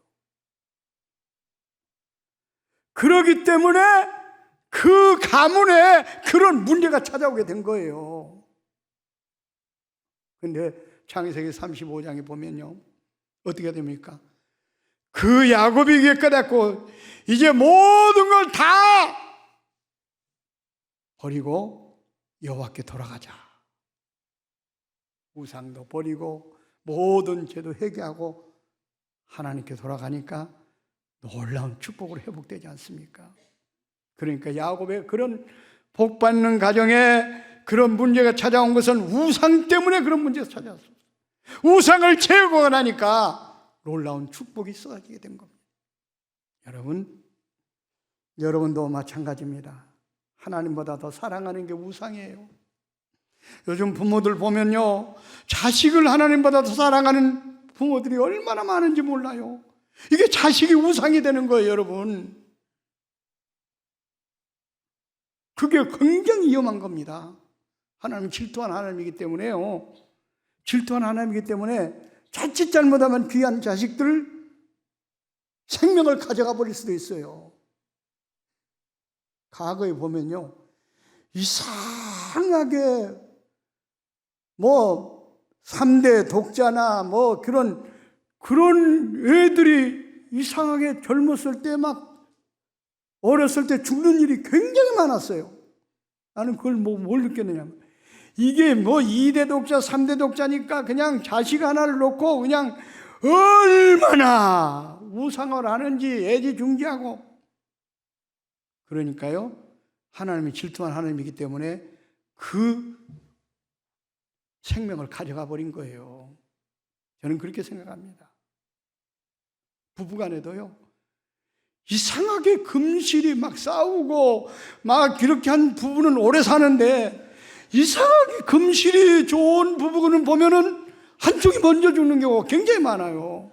그러기 때문에 그 가문에 그런 문제가 찾아오게 된 거예요. 근데 창세기 35장에 보면요, 어떻게 됩니까? 그 야곱이 이게 깨닫고 이제 모든 걸 다 버리고 여호와께 돌아가자. 우상도 버리고 모든 죄도 회개하고 하나님께 돌아가니까 놀라운 축복으로 회복되지 않습니까? 그러니까 야곱의 그런 복받는 가정에 그런 문제가 찾아온 것은 우상 때문에 그런 문제가 찾아왔어요. 우상을 제거하고 나니까 놀라운 축복이 쏟아지게 된 겁니다. 여러분도 마찬가지입니다. 하나님보다 더 사랑하는 게 우상이에요. 요즘 부모들 보면요, 자식을 하나님보다 더 사랑하는 부모들이 얼마나 많은지 몰라요. 이게 자식이 우상이 되는 거예요, 여러분. 그게 굉장히 위험한 겁니다. 하나님 질투한 하나님이기 때문에요. 질투한 하나님이기 때문에 자칫 잘못하면 귀한 자식들 생명을 가져가 버릴 수도 있어요. 과거에 보면요, 이상하게 3대 독자나 그런 애들이 이상하게 젊었을 때 어렸을 때 죽는 일이 굉장히 많았어요. 나는 그걸 뭘 느꼈느냐면, 이게 2대 독자, 3대 독자니까 그냥 자식 하나를 놓고 그냥 얼마나 우상을 하는지 애지중지하고. 그러니까요, 하나님이 질투한 하나님이기 때문에 그 생명을 가져가 버린 거예요. 저는 그렇게 생각합니다. 부부간에도요, 이상하게 금실이 싸우고 그렇게 한 부부는 오래 사는데, 이상하게 금실이 좋은 부부는 보면은 한쪽이 먼저 죽는 경우가 굉장히 많아요.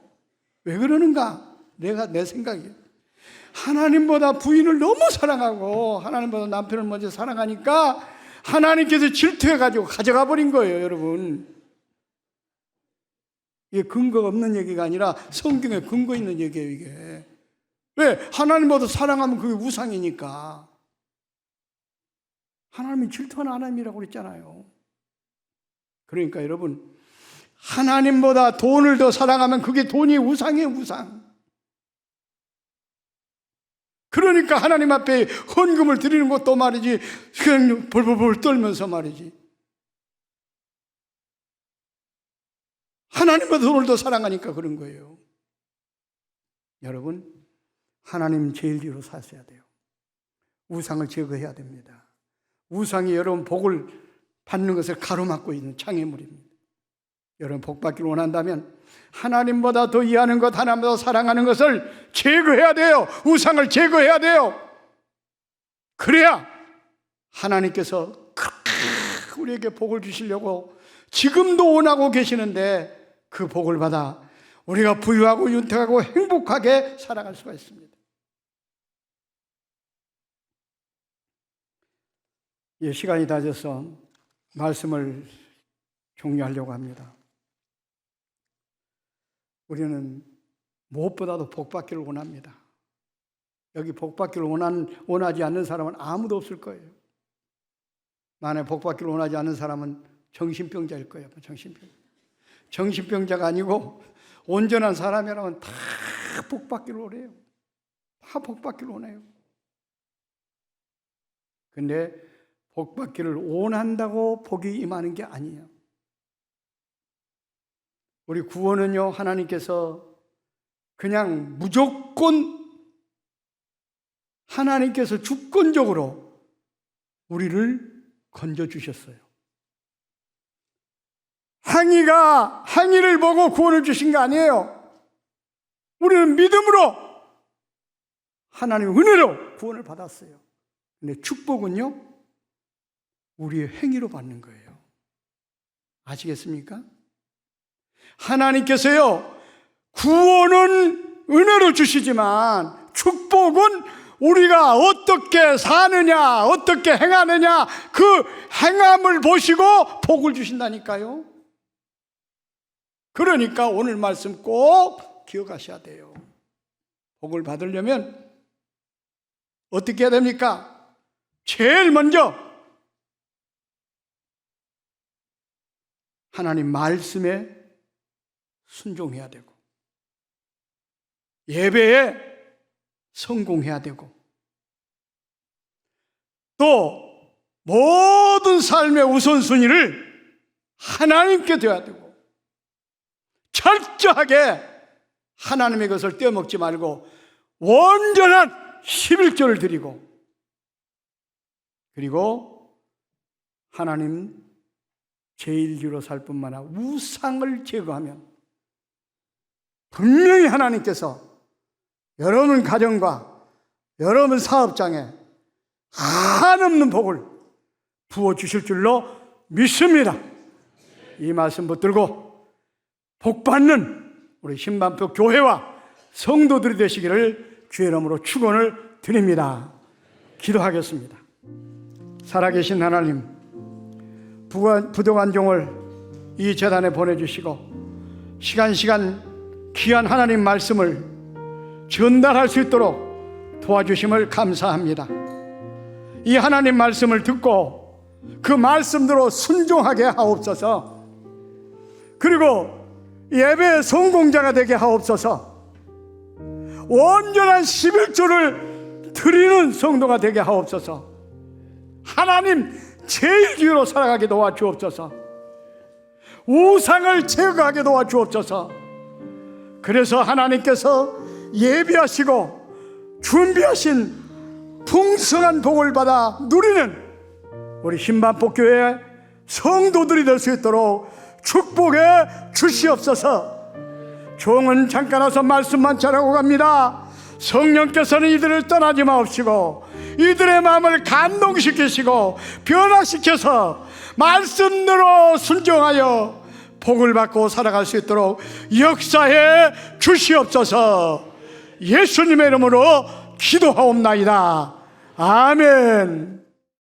왜 그러는가? 내 생각이에요. 하나님보다 부인을 너무 사랑하고 하나님보다 남편을 먼저 사랑하니까 하나님께서 질투해가지고 가져가 버린 거예요, 여러분. 이게 근거가 없는 얘기가 아니라 성경에 근거 있는 얘기예요, 이게. 왜? 하나님보다 사랑하면 그게 우상이니까. 하나님이 질투하는 하나님이라고 그랬잖아요. 그러니까 여러분, 하나님보다 돈을 더 사랑하면 그게 돈이 우상이에요, 우상. 그러니까 하나님 앞에 헌금을 드리는 것도 말이지, 그냥 벌벌벌 떨면서 말이지. 하나님보다 돈을 더 사랑하니까 그런 거예요. 여러분, 하나님 제일주로 사셔야 돼요. 우상을 제거해야 됩니다. 우상이 여러분 복을 받는 것을 가로막고 있는 장애물입니다. 여러분 복 받기를 원한다면 하나님보다 더 이해하는 것, 하나님보다 사랑하는 것을 제거해야 돼요. 우상을 제거해야 돼요. 그래야 하나님께서 그렇게 우리에게 복을 주시려고 지금도 원하고 계시는데, 그 복을 받아 우리가 부유하고 윤택하고 행복하게 살아갈 수가 있습니다. 예, 시간이 다 돼서 말씀을 종료하려고 합니다. 우리는 무엇보다도 복받기를 원합니다. 여기 복받기를 원하지 않는 사람은 아무도 없을 거예요. 만약 복받기를 원하지 않는 사람은 정신병자일 거예요. 정신병자가 아니고 온전한 사람이라면 다 복받기를 원해요. 다 복받기를 원해요. 근데 복받기를 원한다고 복이 임하는 게 아니에요. 우리 구원은요, 하나님께서 그냥 무조건 하나님께서 주권적으로 우리를 건져주셨어요. 행위를 보고 구원을 주신 거 아니에요. 우리는 믿음으로 하나님의 은혜로 구원을 받았어요. 근데 축복은요, 우리의 행위로 받는 거예요. 아시겠습니까? 하나님께서요, 구원은 은혜로 주시지만 축복은 우리가 어떻게 사느냐, 어떻게 행하느냐, 그 행함을 보시고 복을 주신다니까요. 그러니까 오늘 말씀 꼭 기억하셔야 돼요. 복을 받으려면 어떻게 해야 됩니까? 제일 먼저 하나님 말씀에 순종해야 되고, 예배에 성공해야 되고, 또 모든 삶의 우선순위를 하나님께 둬야 되고, 철저하게 하나님의 것을 떼어먹지 말고 온전한 11조를 드리고, 그리고 하나님 제1주로 살 뿐만 아니라 우상을 제거하면 분명히 하나님께서 여러분 가정과 여러분 사업장에 한없는 복을 부어주실 줄로 믿습니다. 이 말씀 붙들고 복받는 우리 신반포 교회와 성도들이 되시기를 주의 이름으로 축원을 드립니다. 기도하겠습니다. 살아계신 하나님, 부족한 종을 이 재단에 보내주시고 시간 귀한 하나님 말씀을 전달할 수 있도록 도와주심을 감사합니다. 이 하나님 말씀을 듣고 그 말씀대로 순종하게 하옵소서. 그리고 예배의 성공자가 되게 하옵소서. 온전한 11조를 드리는 성도가 되게 하옵소서. 하나님 제1주로 살아가게 도와주옵소서. 우상을 제거하게 도와주옵소서. 그래서 하나님께서 예비하시고 준비하신 풍성한 복을 받아 누리는 우리 신반포교회 성도들이 될 수 있도록 축복해 주시옵소서. 종은 잠깐 와서 말씀만 전하고 갑니다. 성령께서는 이들을 떠나지 마옵시고 이들의 마음을 감동시키시고 변화시켜서 말씀대로 순종하여 복을 받고 살아갈 수 있도록 역사해 주시옵소서. 예수님의 이름으로 기도하옵나이다. 아멘.